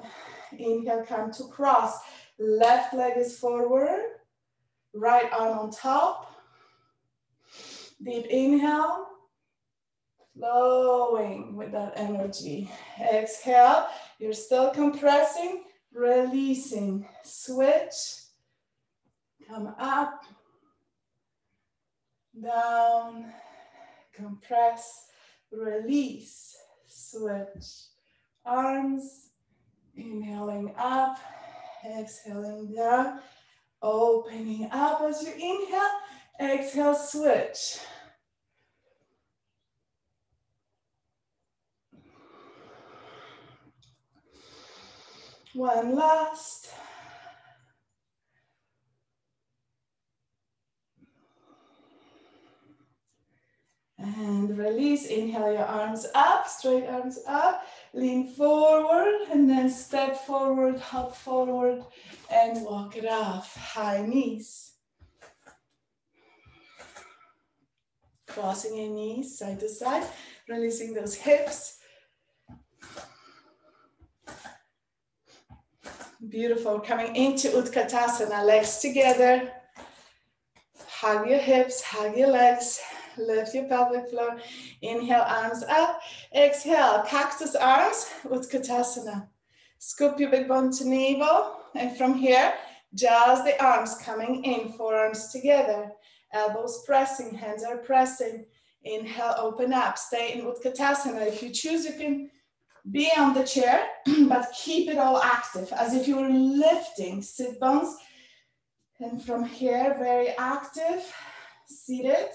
Speaker 1: Inhale, come to cross. Left leg is forward. Right arm on top. Deep inhale. Flowing with that energy. Exhale. You're still compressing. Releasing. Switch. Come up. Down. compress, release, switch. Arms, inhaling up, exhaling down, opening up as you inhale, exhale, switch. One last. And release, inhale your arms up, straight arms up, lean forward and then step forward, hop forward and walk it off. High knees. Crossing your knees side to side, releasing those hips. Beautiful, coming into Utkatasana, legs together. Hug your hips, hug your legs. Lift your pelvic floor. Inhale, arms up. Exhale, cactus arms, Utkatasana. Scoop your big bone to navel. And from here, just the arms coming in, forearms together. Elbows pressing, hands are pressing. Inhale, open up. Stay in Utkatasana. If you choose, you can be on the chair, but keep it all active, as if you were lifting sit bones. And from here, very active, seated.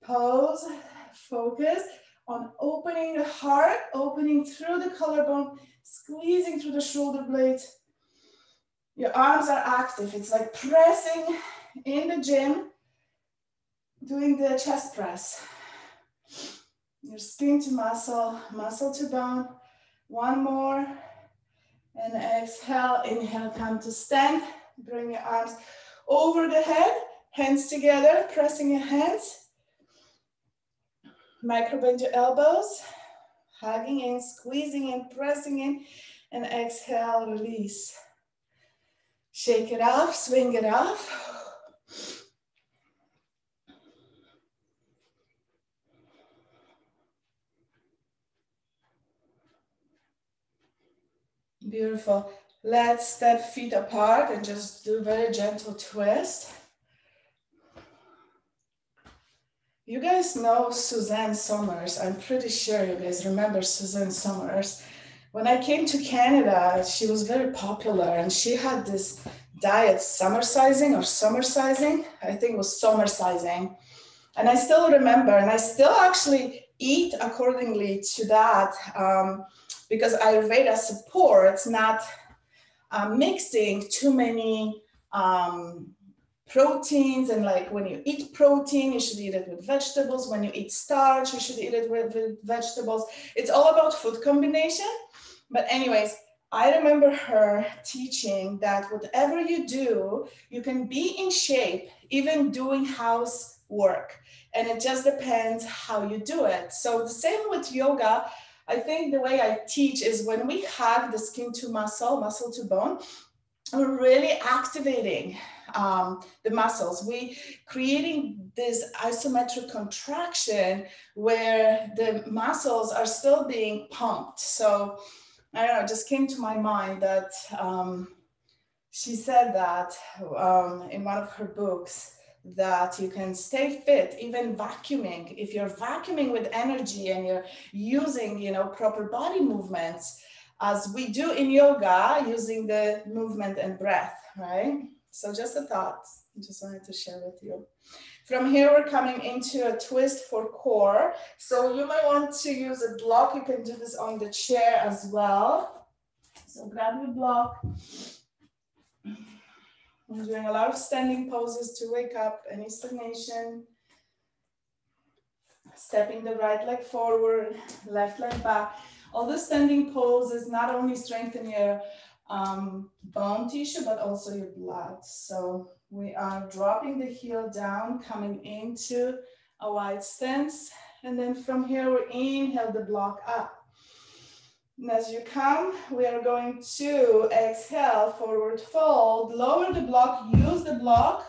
Speaker 1: Pose, focus on opening the heart, opening through the collarbone, squeezing through the shoulder blades. Your arms are active. It's like pressing in the gym, doing the chest press. Your skin to muscle, muscle to bone. One more. And exhale, inhale, come to stand. Bring your arms over the head, hands together, pressing your hands. Microbend your elbows, hugging in, squeezing in, pressing in, and exhale, release. Shake it off, swing it off. Beautiful. Let's step feet apart and just do a very gentle twist. You guys know Suzanne Somers. I'm pretty sure you guys remember Suzanne Somers. When I came to Canada, she was very popular and she had this diet, summersizing or summersizing. I think it was summersizing. And I still remember, and I still actually eat accordingly to that because Ayurveda supports not mixing too many proteins, and like when you eat protein, you should eat it with vegetables. When you eat starch, you should eat it with vegetables. It's all about food combination. But anyways, I remember her teaching that whatever you do, you can be in shape, even doing housework. And it just depends how you do it. So the same with yoga. I think the way I teach is when we hug the skin to muscle, muscle to bone, we're really activating the muscles. We creating this isometric contraction where the muscles are still being pumped. So I don't know, it just came to my mind that she said that in one of her books, that you can stay fit even vacuuming. If you're vacuuming with energy and you're using, you know, proper body movements, as we do in yoga, using the movement and breath, right? So just a thought, I just wanted to share with you. From here, we're coming into a twist for core. So you might want to use a block. You can do this on the chair as well. So grab your block. I'm doing a lot of standing poses to wake up any stagnation. Stepping the right leg forward, left leg back. All the standing poses not only strengthen your bone tissue, but also your blood. So we are dropping the heel down, coming into a wide stance. And then from here, we inhale the block up. And as you come, we are going to exhale, forward fold, lower the block, use the block,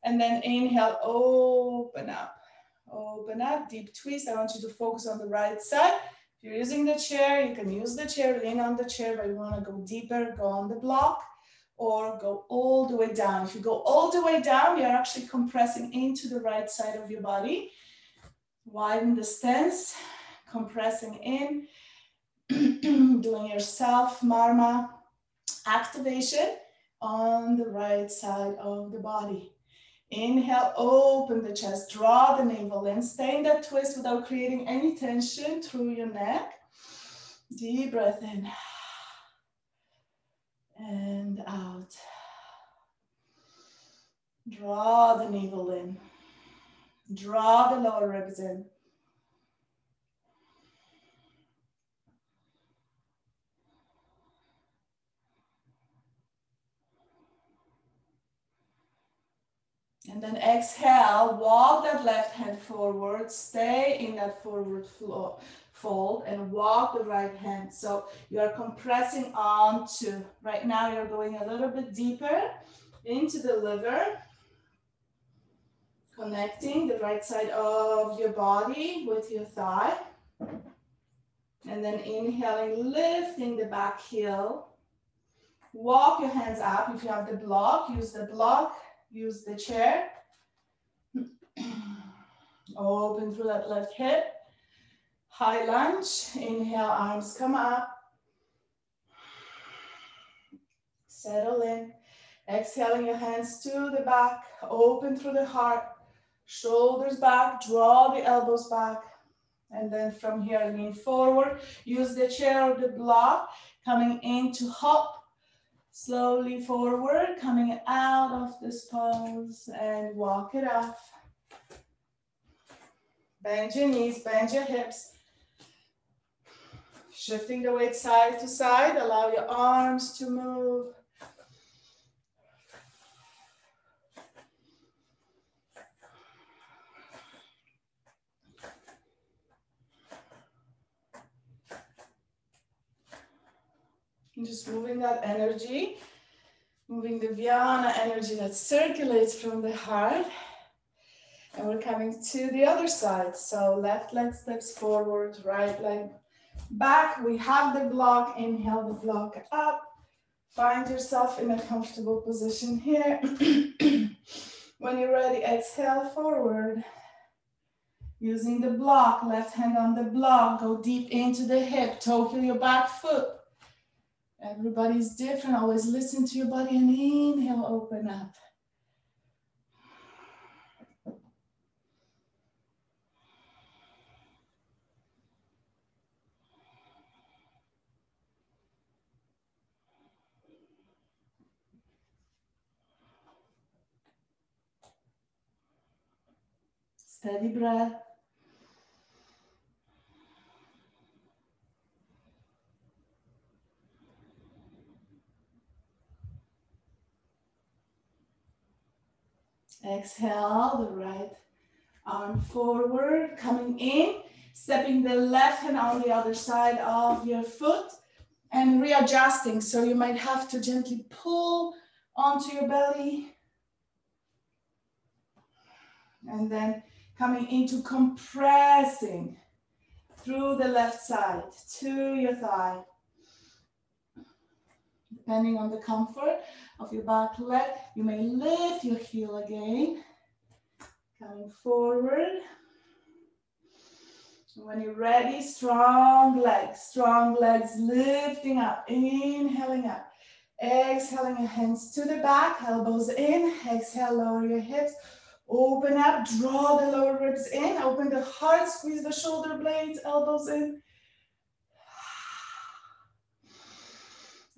Speaker 1: and then inhale, open up, deep twist. I want you to focus on the right side. If you're using the chair, you can use the chair, lean on the chair, but you want to go deeper, go on the block, or go all the way down. If you go all the way down, you're actually compressing into the right side of your body. Widen the stance, compressing in, doing your self-marma activation on the right side of the body. Inhale, open the chest, draw the navel in, stay in that twist without creating any tension through your neck. Deep breath in and out. Draw the navel in, draw the lower ribs in. And then exhale, walk that left hand forward, stay in that forward fold and walk the right hand. So you are compressing onto, right now you're going a little bit deeper into the liver, connecting the right side of your body with your thigh. And then inhaling, lifting the back heel. Walk your hands up. If you have the block, use the block. Use the chair. Open through that left hip. High lunge. Inhale, arms come up. Settle in. Exhaling your hands to the back. Open through the heart. Shoulders back. Draw the elbows back. And then from here, lean forward. Use the chair or the block. Coming into hop. Slowly forward, coming out of this pose and walk it off. Bend your knees, bend your hips. Shifting the weight side to side, allow your arms to move. And just moving that energy, moving the Vyana energy that circulates from the heart. And we're coming to the other side. So left leg steps forward, right leg back. We have the block. Inhale the block up. Find yourself in a comfortable position here. When you're ready, exhale forward. Using the block, left hand on the block. Go deep into the hip. Toe heel your back foot. Everybody's different. Always listen to your body and inhale, open up. Steady breath. Exhale, the right arm forward, coming in, stepping the left hand on the other side of your foot and readjusting. So you might have to gently pull onto your belly. And then coming into compressing through the left side to your thigh. Depending on the comfort of your back leg, you may lift your heel again. Coming forward. When you're ready, strong legs lifting up, inhaling up. Exhaling your hands to the back, elbows in. Exhale, lower your hips. Open up, draw the lower ribs in. Open the heart, squeeze the shoulder blades, elbows in.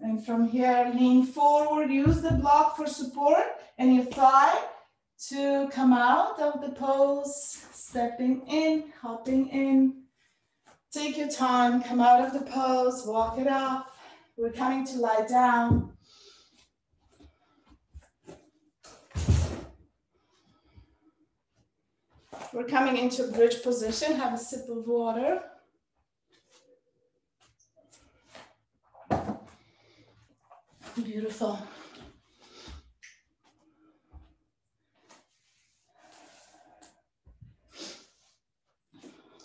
Speaker 1: And from here, lean forward, use the block for support and your thigh to come out of the pose, stepping in, hopping in. Take your time, come out of the pose, walk it off. We're coming to lie down. We're coming into a bridge position, have a sip of water. Beautiful.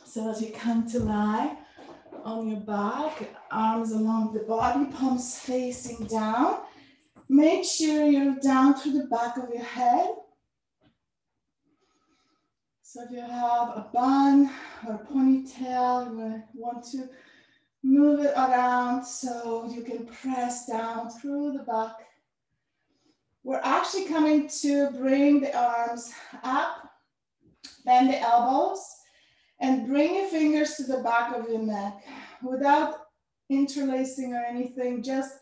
Speaker 1: So as you come to lie on your back, arms along the body, palms facing down. Make sure you're down through the back of your head. So if you have a bun or a ponytail, you want to move it around so you can press down through the back. We're actually coming to bring the arms up, bend the elbows, and bring your fingers to the back of your neck without interlacing or anything, just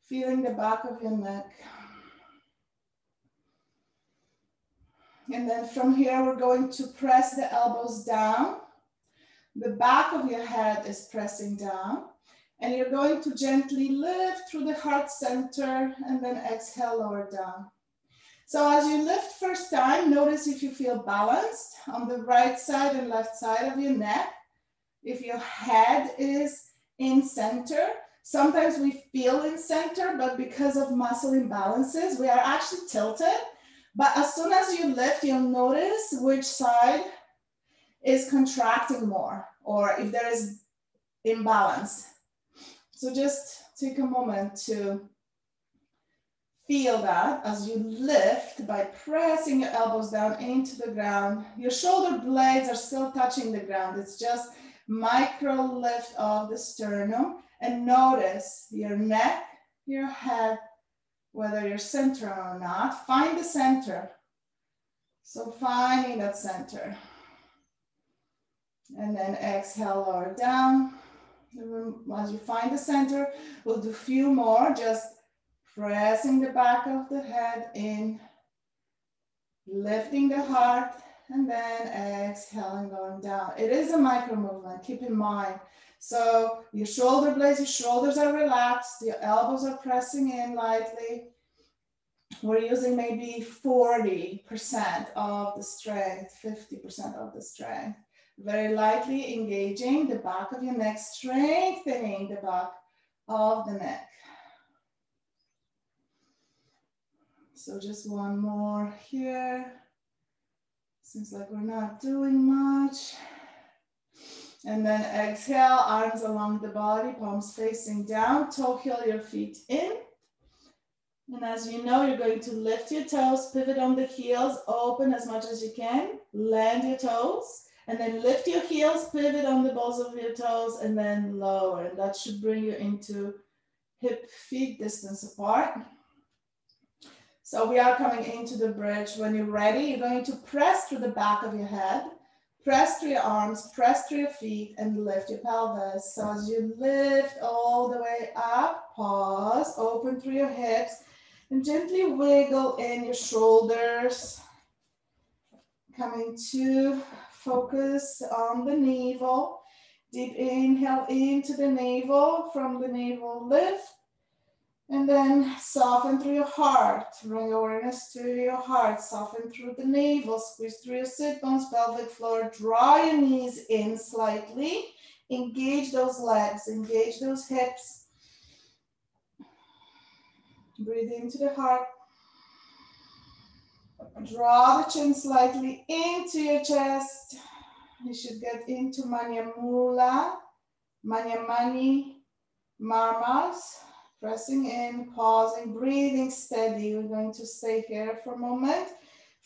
Speaker 1: feeling the back of your neck. And then from here, we're going to press the elbows down. The back of your head is pressing down. And you're going to gently lift through the heart center and then exhale, lower down. So as you lift first time, notice if you feel balanced on the right side and left side of your neck. If your head is in center, sometimes we feel in center, but because of muscle imbalances, we are actually tilted. But as soon as you lift, you'll notice which side is contracting more, or if there is imbalance. So just take a moment to feel that as you lift by pressing your elbows down into the ground. Your shoulder blades are still touching the ground. It's just micro lift of the sternum. And notice your neck, your head, whether you're center or not. Find the center. So finding that center. And then exhale, lower down. As you find the center, we'll do a few more, just pressing the back of the head in, lifting the heart, and then exhaling, going down. It is a micro movement, keep in mind. So your shoulder blades, your shoulders are relaxed, your elbows are pressing in lightly. We're using maybe 40% of the strength, 50% of the strength. Very lightly engaging the back of your neck, strengthening the back of the neck. So just one more here. Seems like we're not doing much. And then exhale, arms along the body, palms facing down, toe heel your feet in. And as you know, you're going to lift your toes, pivot on the heels, open as much as you can, land your toes. And then lift your heels, pivot on the balls of your toes, and then lower. And that should bring you into hip feet distance apart. So we are coming into the bridge. When you're ready, you're going to press through the back of your head, press through your arms, press through your feet, and lift your pelvis. So as you lift all the way up, pause, open through your hips, and gently wiggle in your shoulders. Coming to focus on the navel. Deep inhale into the navel, from the navel lift, and then soften through your heart. Bring awareness to your heart, soften through the navel, squeeze through your sit bones, pelvic floor, draw your knees in slightly, engage those legs, engage those hips. Breathe into the heart. Draw the chin slightly into your chest. You should get into Manya Mula, Manya Mani, Marmas. Pressing in, pausing, breathing steady. We're going to stay here for a moment.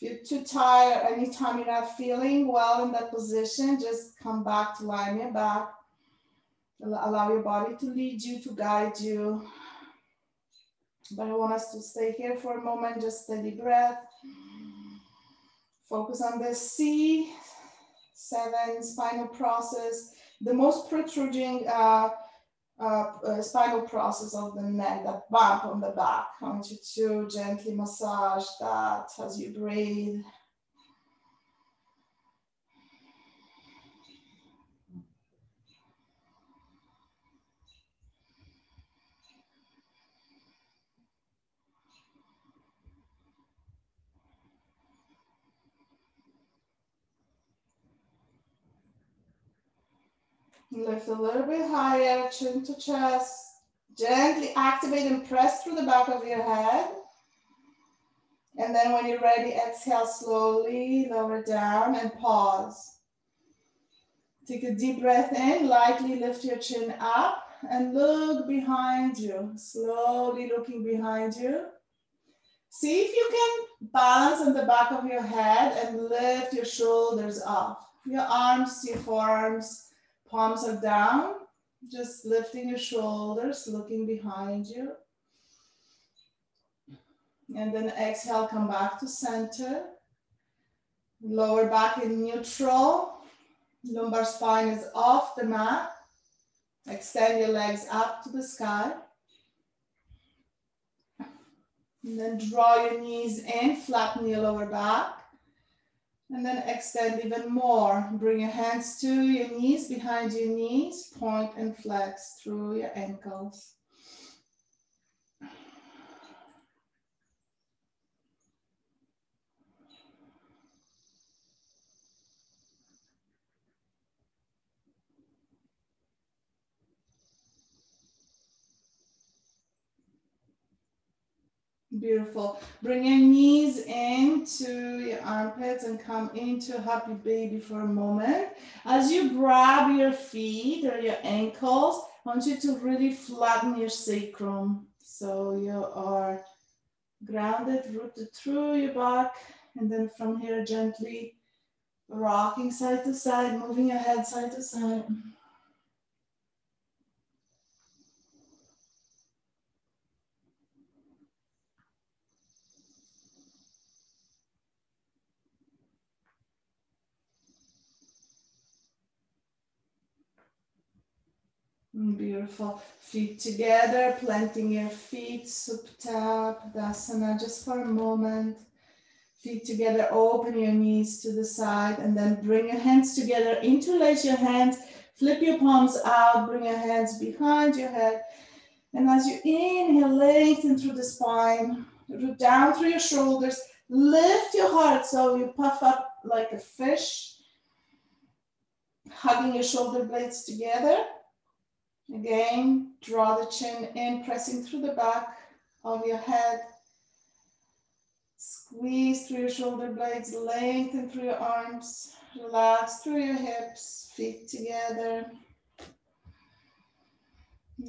Speaker 1: If you're too tired, anytime you're not feeling well in that position, just come back to lie on your back. Allow your body to lead you, to guide you. But I want us to stay here for a moment, just steady breath. Focus on the C7 spinal process, the most protruding spinal process of the neck, that bump on the back. I want you to gently massage that as you breathe. Lift a little bit higher, chin to chest. Gently activate and press through the back of your head. And then when you're ready, exhale slowly, lower down and pause. Take a deep breath in, lightly lift your chin up and look behind you. Slowly looking behind you. See if you can balance on the back of your head and lift your shoulders up. Your arms, your forearms, palms are down. Just lifting your shoulders, looking behind you. And then exhale, come back to center. Lower back in neutral. Lumbar spine is off the mat. Extend your legs up to the sky. And then draw your knees in, flatten your lower back. And then extend even more. Bring your hands to your knees, behind your knees. Point and flex through your ankles. Beautiful. Bring your knees into your armpits and come into happy baby for a moment. As you grab your feet or your ankles, I want you to really flatten your sacrum. So you are grounded, rooted through your back. And then from here, gently rocking side to side, moving your head side to side. Beautiful. Feet together, planting your feet, Supta Padasana, just for a moment. Feet together, open your knees to the side, and then bring your hands together, interlace your hands, flip your palms out, bring your hands behind your head. And as you inhale, lengthen through the spine, root down through your shoulders, lift your heart so you puff up like a fish, hugging your shoulder blades together. Again, draw the chin in, pressing through the back of your head. Squeeze through your shoulder blades, lengthen through your arms, relax through your hips, feet together.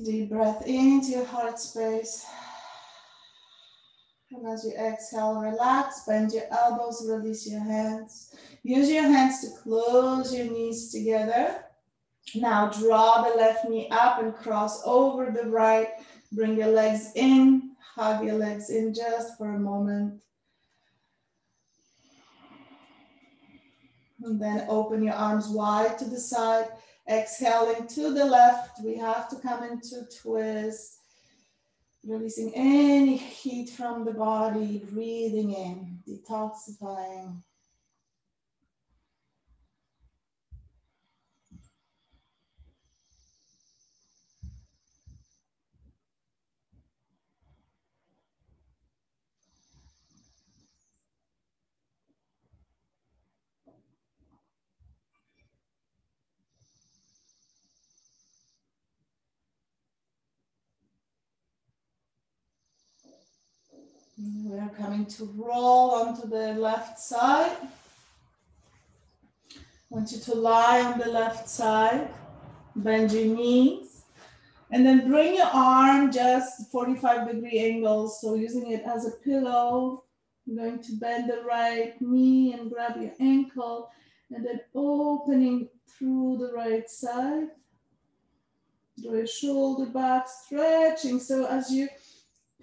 Speaker 1: Deep breath into your heart space. And as you exhale, relax, bend your elbows, release your hands. Use your hands to close your knees together. Now draw the left knee up and cross over the right. Bring your legs in, hug your legs in just for a moment. And then open your arms wide to the side. Exhaling to the left. We have to come into twist. Releasing any heat from the body. Breathing in, detoxifying. We are coming to roll onto the left side. I want you to lie on the left side, bend your knees, and then bring your arm just 45-degree angles. So using it as a pillow, I'm going to bend the right knee and grab your ankle, and then opening through the right side. Draw your shoulder back, stretching. So as you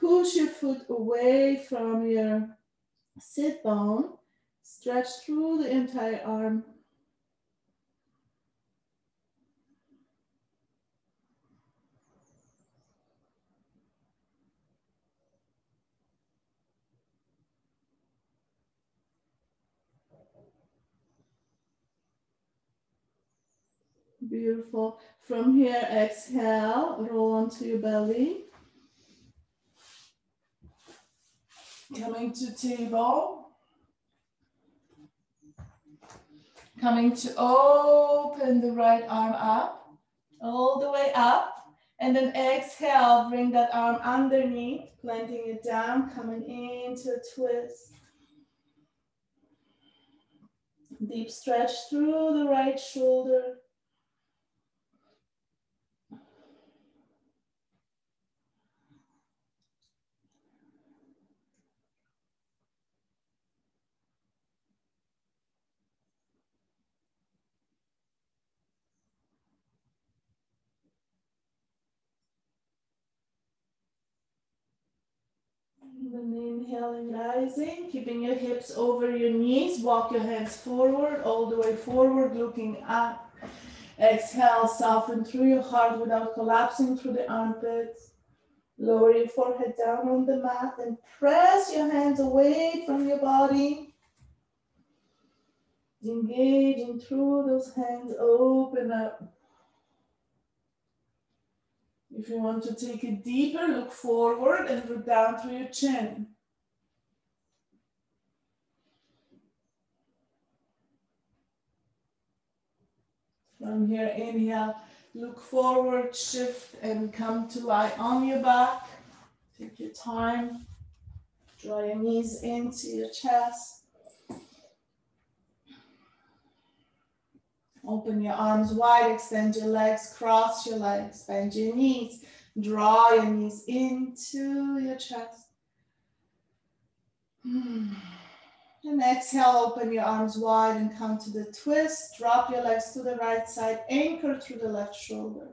Speaker 1: push your foot away from your sit bone, stretch through the entire arm. Beautiful. From here, exhale, roll onto your belly. Coming to table. Coming to open the right arm up, all the way up. And then exhale, bring that arm underneath, planting it down, coming into a twist. Deep stretch through the right shoulder. Then inhaling, rising, keeping your hips over your knees. Walk your hands forward, all the way forward, looking up. Exhale, soften through your heart without collapsing through the armpits. Lower your forehead down on the mat and press your hands away from your body. Engaging through those hands, open up. If you want to take it deeper, look forward and look down through your chin. From here, inhale, look forward, shift, and come to lie on your back. Take your time. Draw your knees into your chest. Open your arms wide, extend your legs, cross your legs, bend your knees. Draw your knees into your chest. And exhale, open your arms wide and come to the twist. Drop your legs to the right side, anchor through the left shoulder.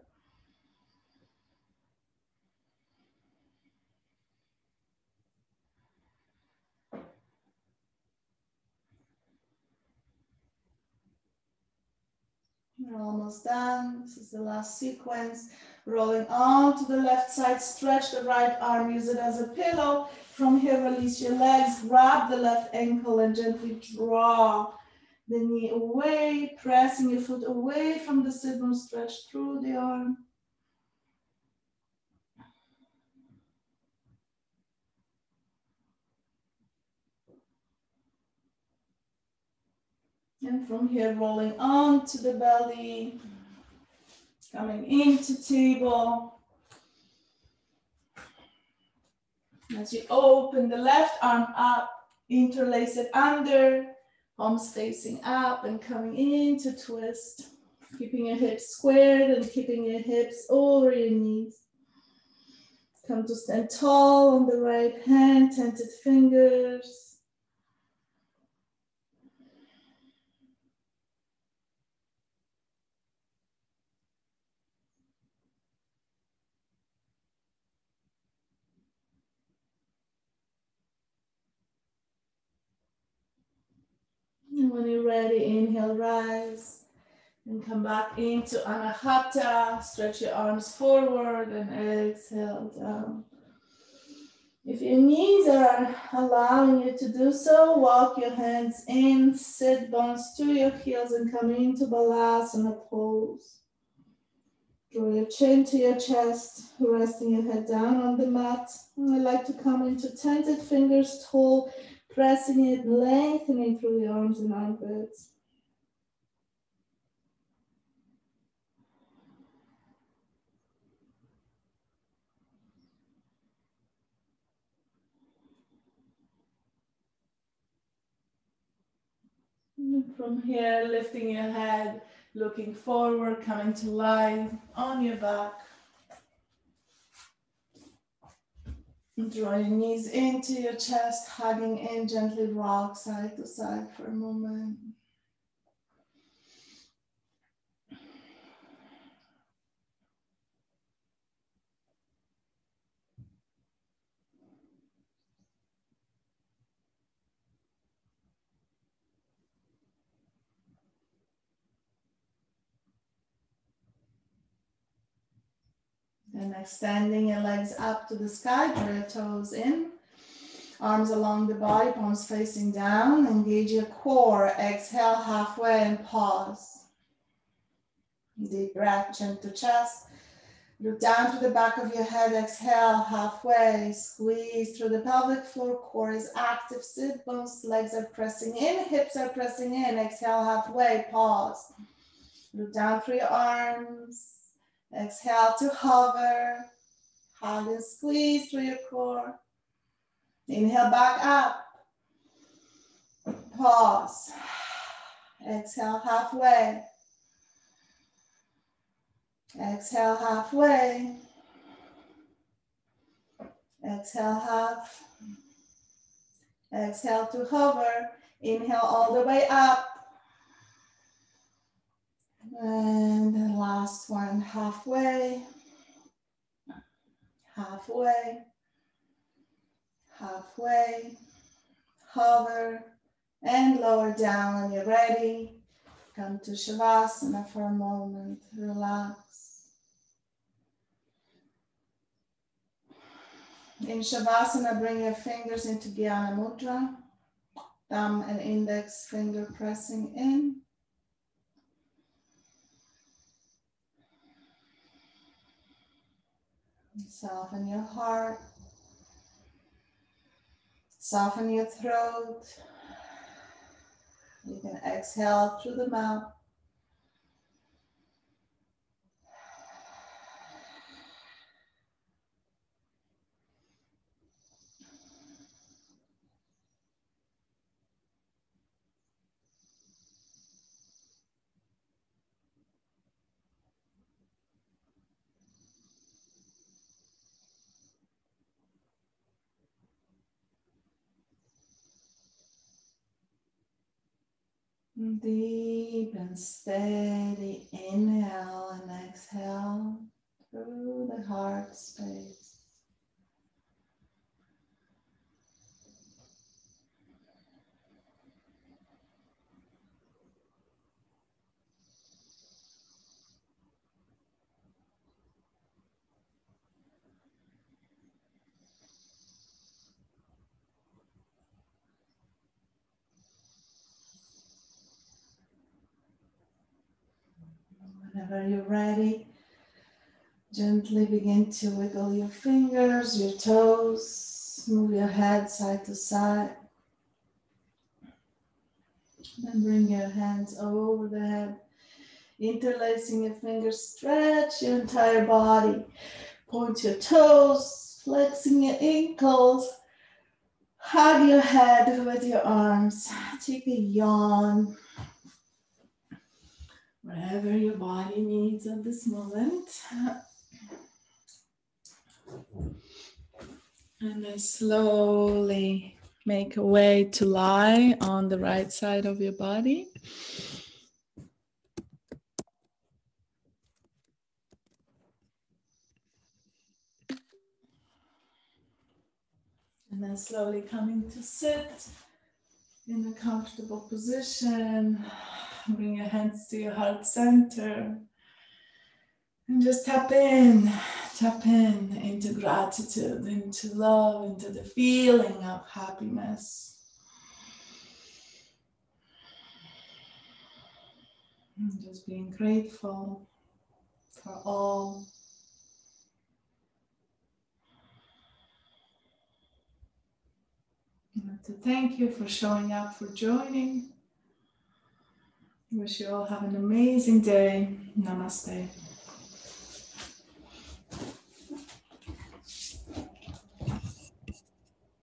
Speaker 1: We're almost done. This is the last sequence. Rolling on to the left side, stretch the right arm, use it as a pillow. From here, release your legs, grab the left ankle and gently draw the knee away, pressing your foot away from the sit bone, stretch through the arm. And from here, rolling on to the belly, coming into table. As you open the left arm up, interlace it under, palms facing up and coming into twist. Keeping your hips squared and keeping your hips over your knees. Come to stand tall on the right hand, tented fingers. And when you're ready, inhale, rise. And come back into Anahata. Stretch your arms forward and exhale down. If your knees are allowing you to do so, walk your hands in, sit bones to your heels and come into Balasana pose. Draw your chin to your chest, resting your head down on the mat. And I like to come into tented fingers tall, pressing it, lengthening through the arms and armpits. From here, lifting your head, looking forward, coming to lie on your back. Draw your knees into your chest, hugging in, gently rock side to side for a moment. And extending your legs up to the sky, draw your toes in. Arms along the body, palms facing down. Engage your core. Exhale halfway and pause. Deep breath, chin to chest. Look down to the back of your head. Exhale halfway. Squeeze through the pelvic floor. Core is active. Sit bones, legs are pressing in. Hips are pressing in. Exhale halfway. Pause. Look down through your arms. Exhale to hover. Hug and squeeze through your core. Inhale back up. Pause. Exhale halfway. Exhale halfway. Exhale half. Exhale to hover. Inhale all the way up. And the last one, halfway. Halfway. halfway, hover, and lower down when you're ready. Come to Shavasana for a moment, relax. In Shavasana, bring your fingers into Dhyana Mudra, thumb and index finger pressing in. Soften your heart, soften your throat. You can exhale through the mouth. Deep and steady inhale and exhale through the heart space. Whenever you're ready, gently begin to wiggle your fingers, your toes, move your head side to side. Then bring your hands over the head, interlacing your fingers, stretch your entire body. Point your toes, flexing your ankles. Hug your head with your arms. Take a yawn. Wherever your body needs at this moment. And then slowly make a way to lie on the right side of your body. And then slowly coming to sit in a comfortable position. Bring your hands to your heart center. And just tap in into gratitude, into love, into the feeling of happiness. And just being grateful for all. And to thank you for showing up, for joining. Wish you all have an amazing day. Namaste.